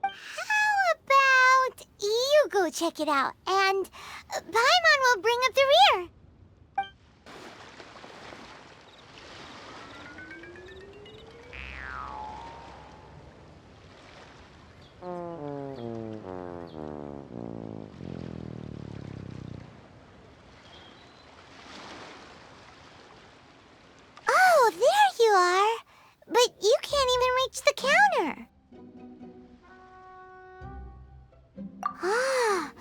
How about go check it out, and Paimon will bring up the rear. Oh, there you are. But you can't even reach the counter. Ah,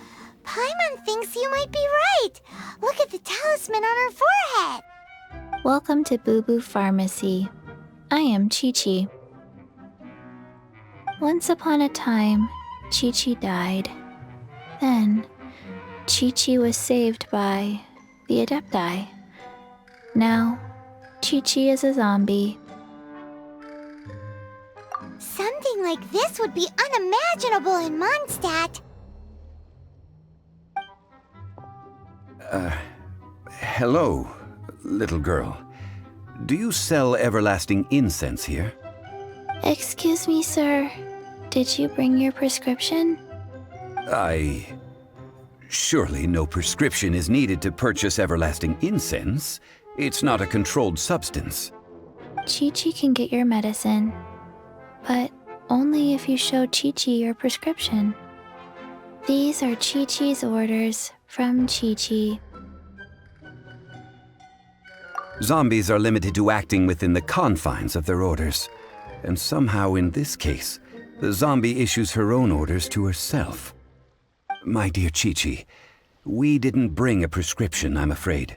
Paimon thinks you might be right. Look at the talisman on her forehead. Welcome to Boo Boo Pharmacy. I am Chi-Chi. Once upon a time, Chi-Chi died. Then, Chi-Chi was saved by the Adepti. Now, Chi-Chi is a zombie. Something like this would be unimaginable in Mondstadt. Hello, little girl. Do you sell everlasting incense here? Excuse me, sir. Did you bring your prescription? Surely no prescription is needed to purchase everlasting incense. It's not a controlled substance. Chi-Chi can get your medicine, but only if you show Chi-Chi your prescription. These are Chi-Chi's orders from Chi-Chi. Zombies are limited to acting within the confines of their orders. And somehow in this case, the zombie issues her own orders to herself. My dear Chi-Chi, we didn't bring a prescription, I'm afraid.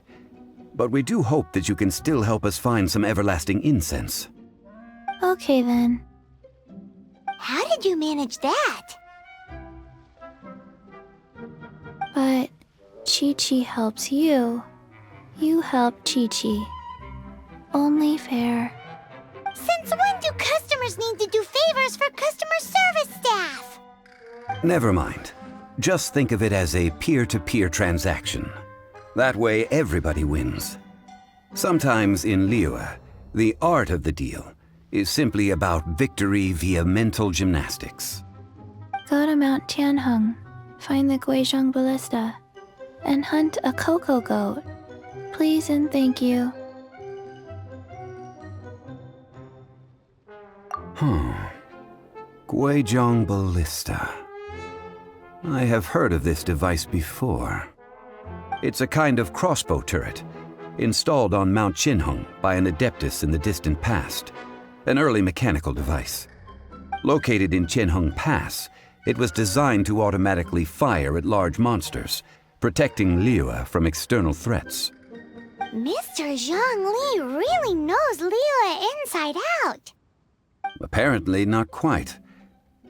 But we do hope that you can still help us find some everlasting incense. Okay then. How did you manage that? But Chi-Chi helps you. You help Chi-Chi. Only fair. Since when do customers need to do favors for customer service staff? Never mind. Just think of it as a peer-to-peer transaction. That way everybody wins. Sometimes in Liyue, the art of the deal is simply about victory via mental gymnastics. Go to Mount Tianheng, find the Guizhong Ballista, and hunt a cocoa goat. Please and thank you. Guizhong Ballista. I have heard of this device before. It's a kind of crossbow turret, installed on Mount Tianheng by an adeptus in the distant past, an early mechanical device. Located in Tianheng Pass, it was designed to automatically fire at large monsters, protecting Liyue from external threats. Mr. Zhongli really knows Liyue inside out. Apparently not quite.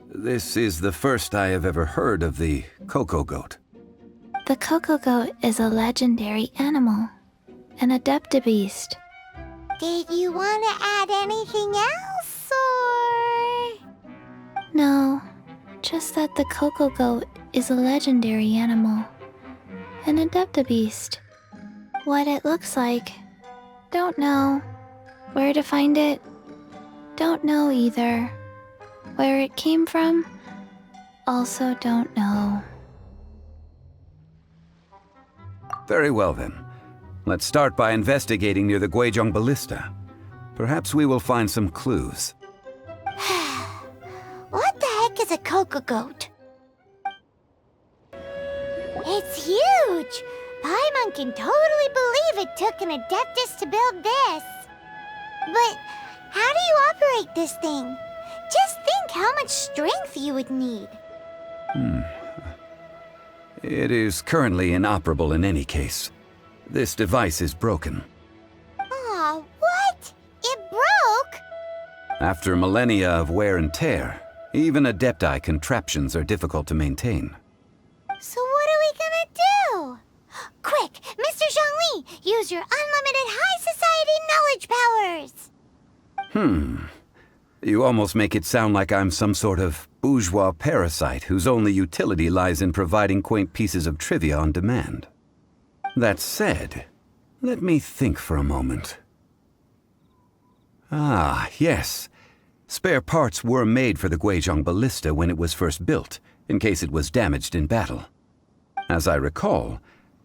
This is the first I have ever heard of the cocoa goat. The cocoa goat is a legendary animal, an adeptabeast. Did you want to add anything else, or...? No, just that the cocoa goat is a legendary animal, an adeptabeast. What it looks like, don't know. Where to find it, don't know either. Where it came from, also don't know. Very well then. Let's start by investigating near the Guizhong Ballista. Perhaps we will find some clues. What the heck is a cocoa goat? It's huge! Paimon can totally believe it took an adeptus to build this. But how do you operate this thing? Just think how much strength you would need. It is currently inoperable in any case. This device is broken. Aw, what? It broke? After millennia of wear and tear, even adepti contraptions are difficult to maintain. So what are we gonna do? Quick, Mr. Zhongli, use your unlimited high society knowledge powers! You almost make it sound like I'm some sort of bourgeois parasite whose only utility lies in providing quaint pieces of trivia on demand. That said, let me think for a moment. Ah, yes. Spare parts were made for the Guizhong Ballista when it was first built, in case it was damaged in battle. As I recall,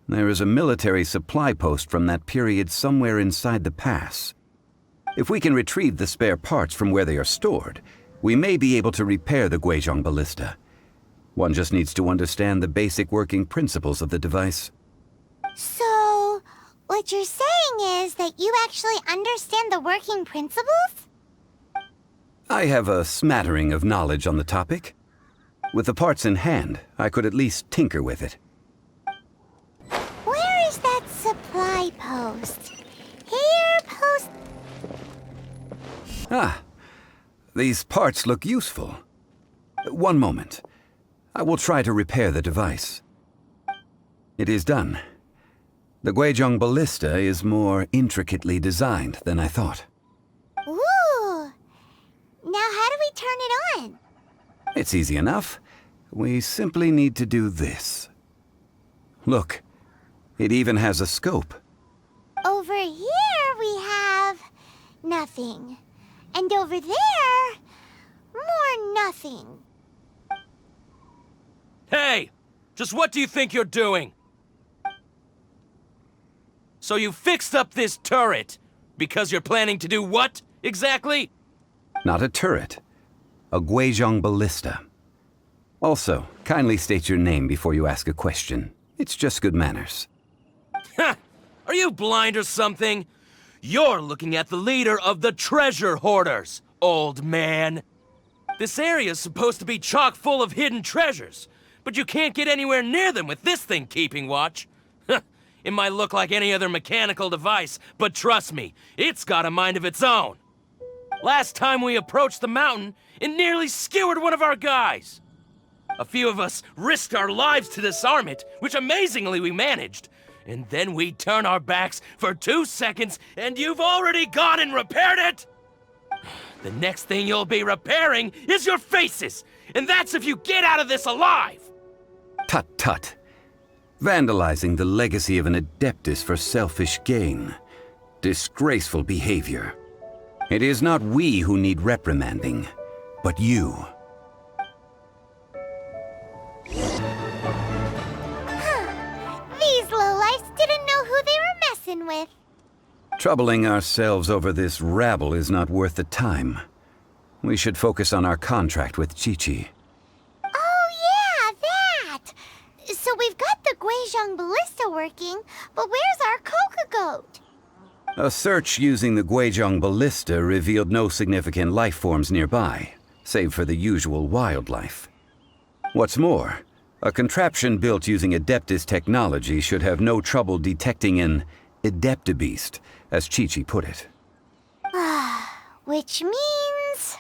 there is a military supply post from that period somewhere inside the pass. If we can retrieve the spare parts from where they are stored, we may be able to repair the Guizhong ballista. One just needs to understand the basic working principles of the device. So, what you're saying is that you actually understand the working principles? I have a smattering of knowledge on the topic. With the parts in hand, I could at least tinker with it. Where is that supply post? Here, post... Ah, these parts look useful. One moment. I will try to repair the device. It is done. The Guizhong ballista is more intricately designed than I thought. Ooh! Now how do we turn it on? It's easy enough. We simply need to do this. Look, it even has a scope. Over here we have... nothing. And over there... more nothing. Hey! Just what do you think you're doing? So you fixed up this turret because you're planning to do what, exactly? Not a turret. A Guizhong ballista. Also, kindly state your name before you ask a question. It's just good manners. Ha! Are you blind or something? You're looking at the leader of the treasure hoarders, old man. This area's supposed to be chock full of hidden treasures, but you can't get anywhere near them with this thing keeping watch. It might look like any other mechanical device, but trust me, it's got a mind of its own. Last time we approached the mountain, it nearly skewered one of our guys. A few of us risked our lives to disarm it, which amazingly we managed. And then we turn our backs for 2 seconds, and you've already gone and repaired it? The next thing you'll be repairing is your faces, and that's if you get out of this alive! Tut tut. Vandalizing the legacy of an Adeptus for selfish gain. Disgraceful behavior. It is not we who need reprimanding, but you. These lowlifes didn't know who they were messing with. Troubling ourselves over this rabble is not worth the time. We should focus on our contract with Chi-Chi. Oh yeah, that! So we've got the Guizhong ballista working, but where's our Coca goat? A search using the Guizhong ballista revealed no significant life forms nearby, save for the usual wildlife. What's more, a contraption built using Adeptus technology should have no trouble detecting an Adeptabeast, as Chi-Chi put it. Which means...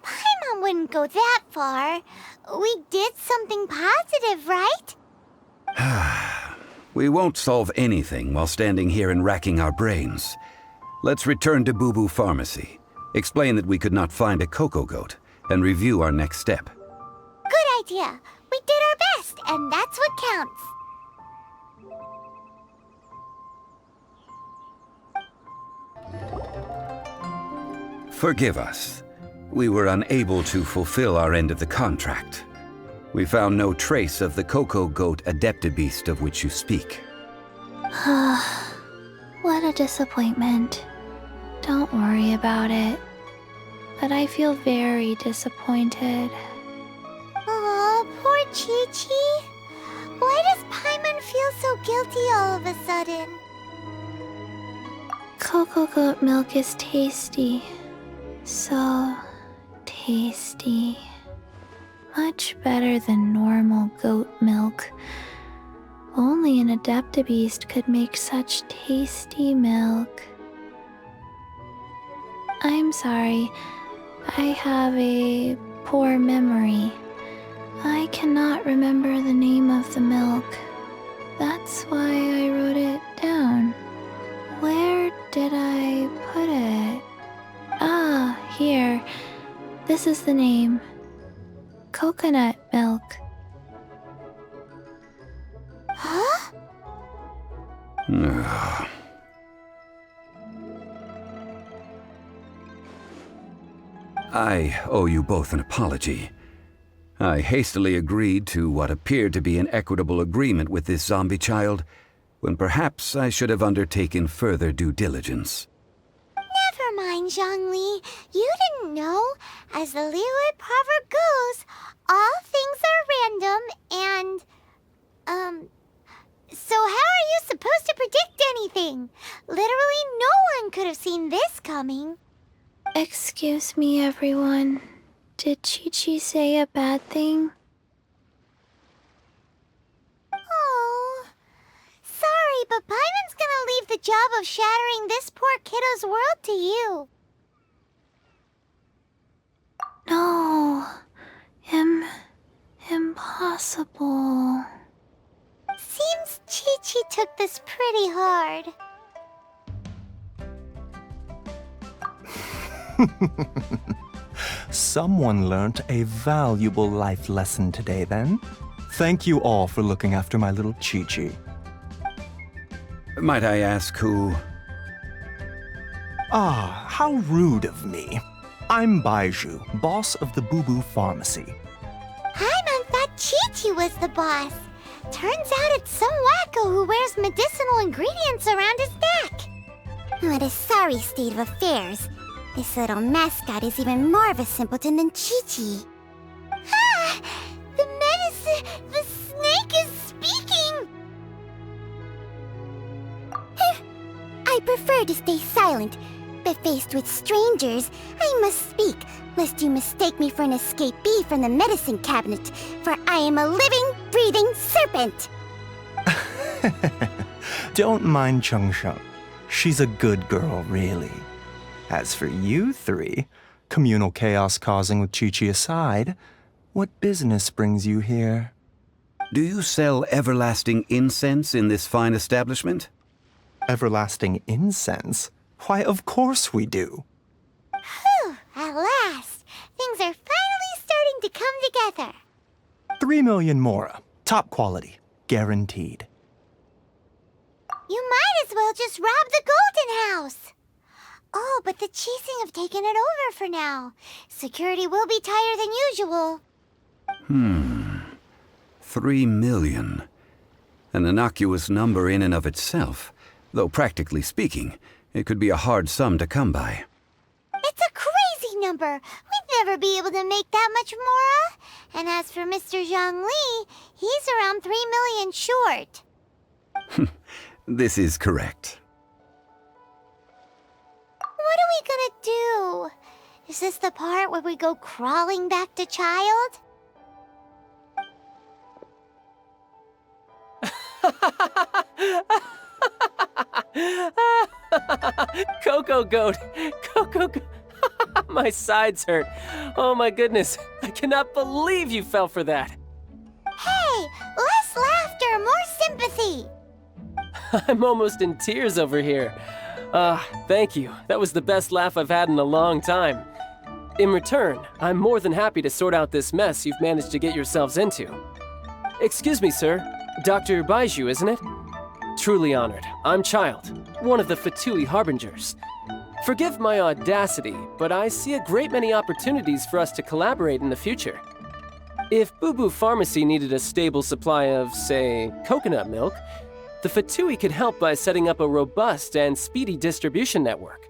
Paimon wouldn't go that far. We did something positive, right? We won't solve anything while standing here and racking our brains. Let's return to Boo Boo Pharmacy, explain that we could not find a Coco Goat, and review our next step. Good idea. We did our best, and that's what counts. Forgive us. We were unable to fulfill our end of the contract. We found no trace of the Coco Goat Adeptabeast of which you speak. What a disappointment. Don't worry about it. But I feel very disappointed. Aw, poor Chi-Chi. Why does Paimon feel so guilty all of a sudden? Cocoa goat milk is tasty. So tasty. Much better than normal goat milk. Only an Adeptabeast could make such tasty milk. I'm sorry. I have a poor memory. I cannot remember the name of the milk. That's why I wrote it down. Where did I put it? Ah, here. This is the name. Coconut milk. Huh? I owe you both an apology. I hastily agreed to what appeared to be an equitable agreement with this zombie child, when perhaps I should have undertaken further due diligence. Never mind, Zhongli. You didn't know. As the Liyue proverb goes, all things are random and, so how are you supposed to predict anything? Literally no one could have seen this coming. Excuse me, everyone. Did Chi-Chi say a bad thing? Oh, sorry, but Paimon's gonna leave the job of shattering this poor kiddo's world to you. No. Impossible. Seems Chi-Chi took this pretty hard. Someone learnt a valuable life lesson today, then. Thank you all for looking after my little Chi-Chi. Might I ask who? Ah, how rude of me. I'm Baiju, boss of the Boo Boo Pharmacy. Paimon thought Chi-Chi was the boss. Turns out it's some wacko who wears medicinal ingredients around his neck. What a sorry state of affairs. This little mascot is even more of a simpleton than Chi-Chi. Ah! The snake is speaking! I prefer to stay silent, but faced with strangers, I must speak, lest you mistake me for an escapee from the medicine cabinet, for I am a living, breathing serpent! Don't mind Chung Sheng. She's a good girl, really. As for you three, communal chaos causing with Chi-Chi aside, what business brings you here? Do you sell everlasting incense in this fine establishment? Everlasting incense? Why, of course we do. Whew, at last! Things are finally starting to come together. 3 million mora. Top quality. Guaranteed. You might as well just rob the Golden House! Oh, but the Chising have taken it over for now. Security will be tighter than usual. 3 million. An innocuous number in and of itself, though practically speaking, it could be a hard sum to come by. It's a crazy number. We'd never be able to make that much mora. And as for Mr. Zhongli, he's around 3 million short. This is correct. What are we gonna do? Is this the part where we go crawling back to child? Coco Goat! Coco Goat! My sides hurt. Oh my goodness. I cannot believe you fell for that. Hey, less laughter, more sympathy. I'm almost in tears over here. Thank you. That was the best laugh I've had in a long time. In return, I'm more than happy to sort out this mess you've managed to get yourselves into. Excuse me, sir. Dr. Baiju, isn't it? Truly honored. I'm Child, one of the Fatui Harbingers. Forgive my audacity, but I see a great many opportunities for us to collaborate in the future. If Boo Boo Pharmacy needed a stable supply of, say, coconut milk, the Fatui could help by setting up a robust and speedy distribution network.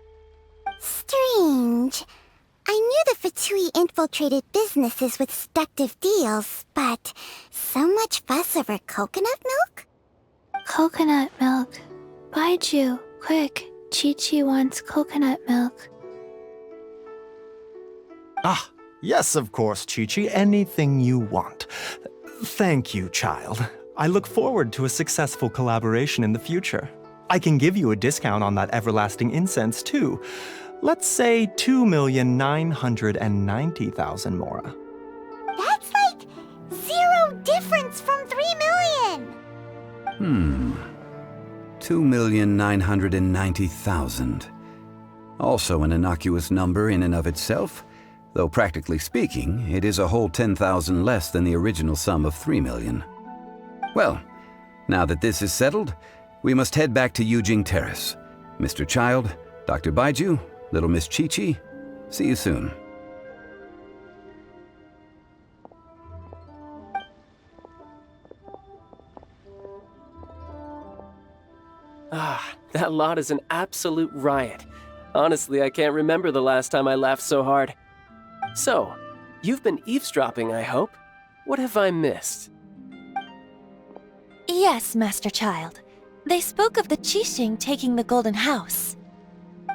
Strange. I knew the Fatui infiltrated businesses with seductive deals, but so much fuss over coconut milk? Coconut milk. Baiju, quick. Chi-Chi wants coconut milk. Ah, yes, of course, Chi-Chi. Anything you want. Thank you, child. I look forward to a successful collaboration in the future. I can give you a discount on that everlasting incense, too. Let's say 2,990,000 mora. That's like 0 difference from 3 million. 2,990,000. Also an innocuous number in and of itself, though practically speaking, it is a whole 10,000 less than the original sum of 3 million. Well, now that this is settled, we must head back to Yujing Terrace. Mr. Child, Dr. Baiju, little Miss Chi-Chi, see you soon. That lot is an absolute riot. Honestly, I can't remember the last time I laughed so hard. So, you've been eavesdropping, I hope? What have I missed? Yes, Master Child. They spoke of the Qixing taking the Golden House.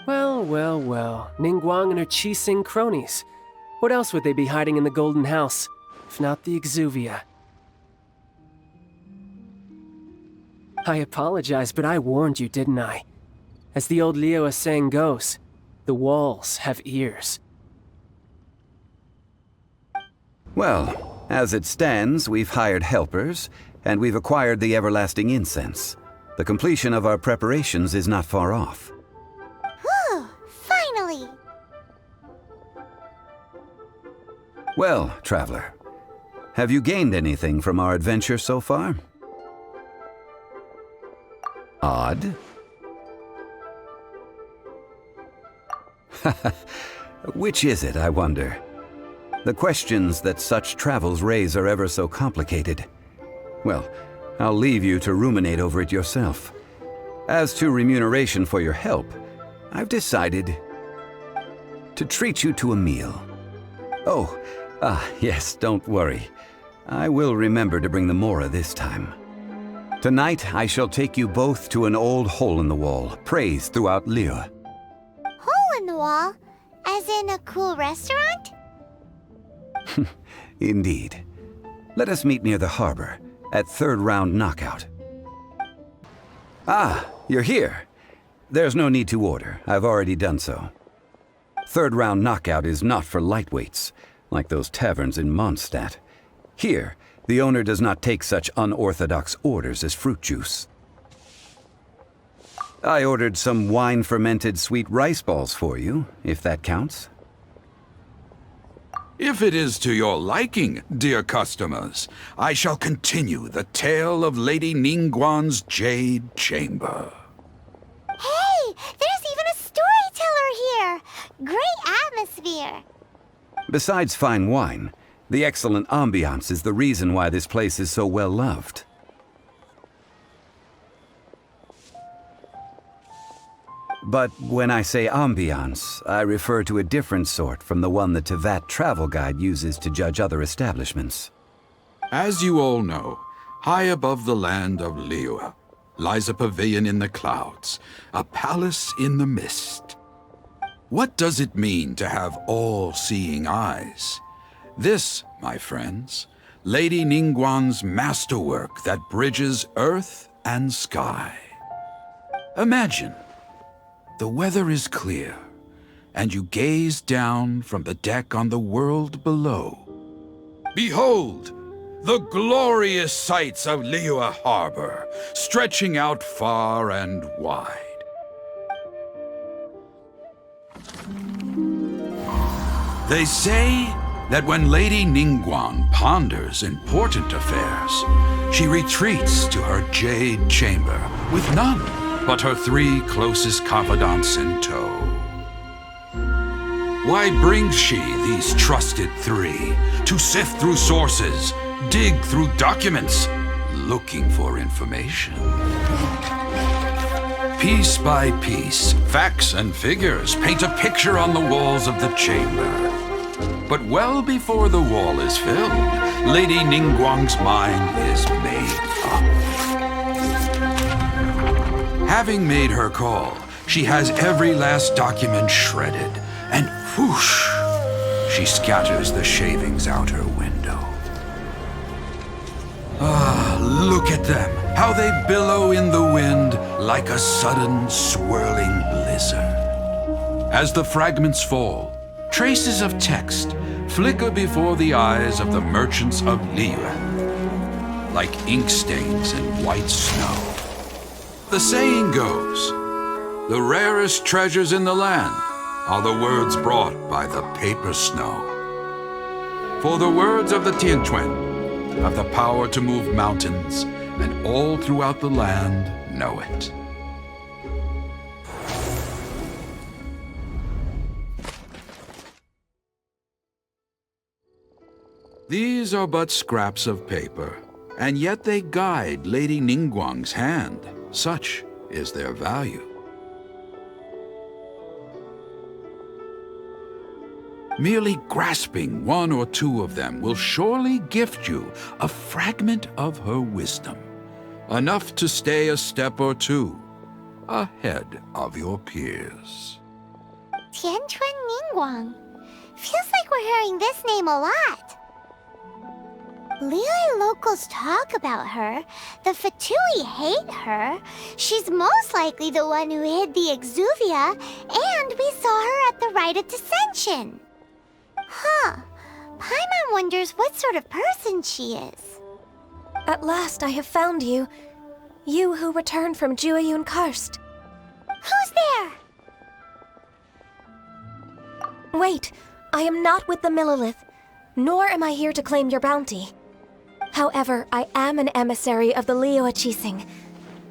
Well, well, well. Ningguang and her Qixing cronies. What else would they be hiding in the Golden House, if not the Exuvia? I apologize, but I warned you, didn't I? As the old Liyue saying goes, the walls have ears. Well, as it stands, we've hired helpers, and we've acquired the everlasting incense. The completion of our preparations is not far off. Whew, finally! Well, traveler, have you gained anything from our adventure so far? Odd. Which is it, I wonder? The questions that such travels raise are ever so complicated. Well, I'll leave you to ruminate over it yourself. As to remuneration for your help, I've decided to treat you to a meal. Oh, yes, don't worry. I will remember to bring the Mora this time. Tonight, I shall take you both to an old hole-in-the-wall, praised throughout Liyue. Hole in the wall? As in a cool restaurant? Indeed. Let us meet near the harbor, at third round knockout. Ah, you're here. There's no need to order. I've already done so. Third round knockout is not for lightweights, like those taverns in Mondstadt. Here, the owner does not take such unorthodox orders as fruit juice. I ordered some wine-fermented sweet rice balls for you, if that counts. If it is to your liking, dear customers, I shall continue the tale of Lady Ningguang's Jade Chamber. Hey, there's even a storyteller here! Great atmosphere! Besides fine wine, the excellent ambiance is the reason why this place is so well loved. But when I say ambiance, I refer to a different sort from the one the Tevat travel guide uses to judge other establishments. As you all know, high above the land of Liyue lies a pavilion in the clouds, a palace in the mist. What does it mean to have all-seeing eyes? This, my friends, Lady Ningguang's masterwork that bridges earth and sky. Imagine, the weather is clear, and you gaze down from the deck on the world below. Behold, the glorious sights of Liyue Harbor, stretching out far and wide. They say that when Lady Ningguang ponders important affairs, she retreats to her jade chamber with none but her 3 closest confidants in tow. Why brings she these trusted 3 to sift through sources, dig through documents, looking for information? Piece by piece, facts and figures paint a picture on the walls of the chamber. But well before the wall is filled, Lady Ningguang's mind is made up. Having made her call, she has every last document shredded, and whoosh, she scatters the shavings out her window. Ah, look at them, how they billow in the wind like a sudden swirling blizzard. As the fragments fall, traces of text flicker before the eyes of the merchants of Liyue, like ink stains in white snow. The saying goes, the rarest treasures in the land are the words brought by the paper snow. For the words of the Tianquan have the power to move mountains, and all throughout the land know it. These are but scraps of paper, and yet they guide Lady Ningguang's hand. Such is their value. Merely grasping one or two of them will surely gift you a fragment of her wisdom, enough to stay a step or two ahead of your peers. Tianquan Ningguang. Feels like we're hearing this name a lot. Liyue locals talk about her. The Fatui hate her. She's most likely the one who hid the exuvia, and we saw her at the rite of dissension. Huh. Paimon wonders what sort of person she is. At last I have found you. You who returned from Jueyun Karst. Who's there? Wait, I am not with the Millelith, nor am I here to claim your bounty. However, I am an emissary of the Liyue Qixing.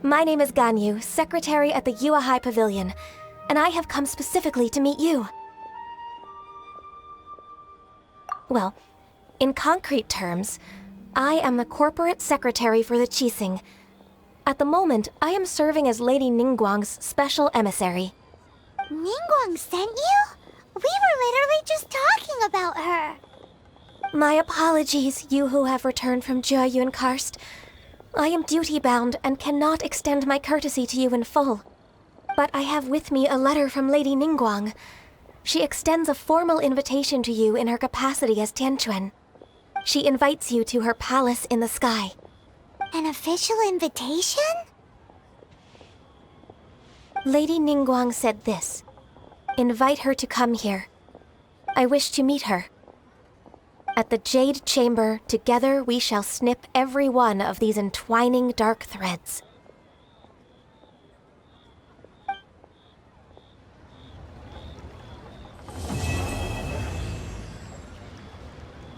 My name is Ganyu, secretary at the Yuehai Pavilion, and I have come specifically to meet you. Well, in concrete terms, I am the corporate secretary for the Qixing. At the moment, I am serving as Lady Ningguang's special emissary. Ningguang sent you? We were literally just talking about her. My apologies, you who have returned from Jueyun Karst. I am duty-bound and cannot extend my courtesy to you in full. But I have with me a letter from Lady Ningguang. She extends a formal invitation to you in her capacity as Tianquan. She invites you to her palace in the sky. An official invitation? Lady Ningguang said this. Invite her to come here. I wish to meet her. At the Jade Chamber, together we shall snip every one of these entwining dark threads.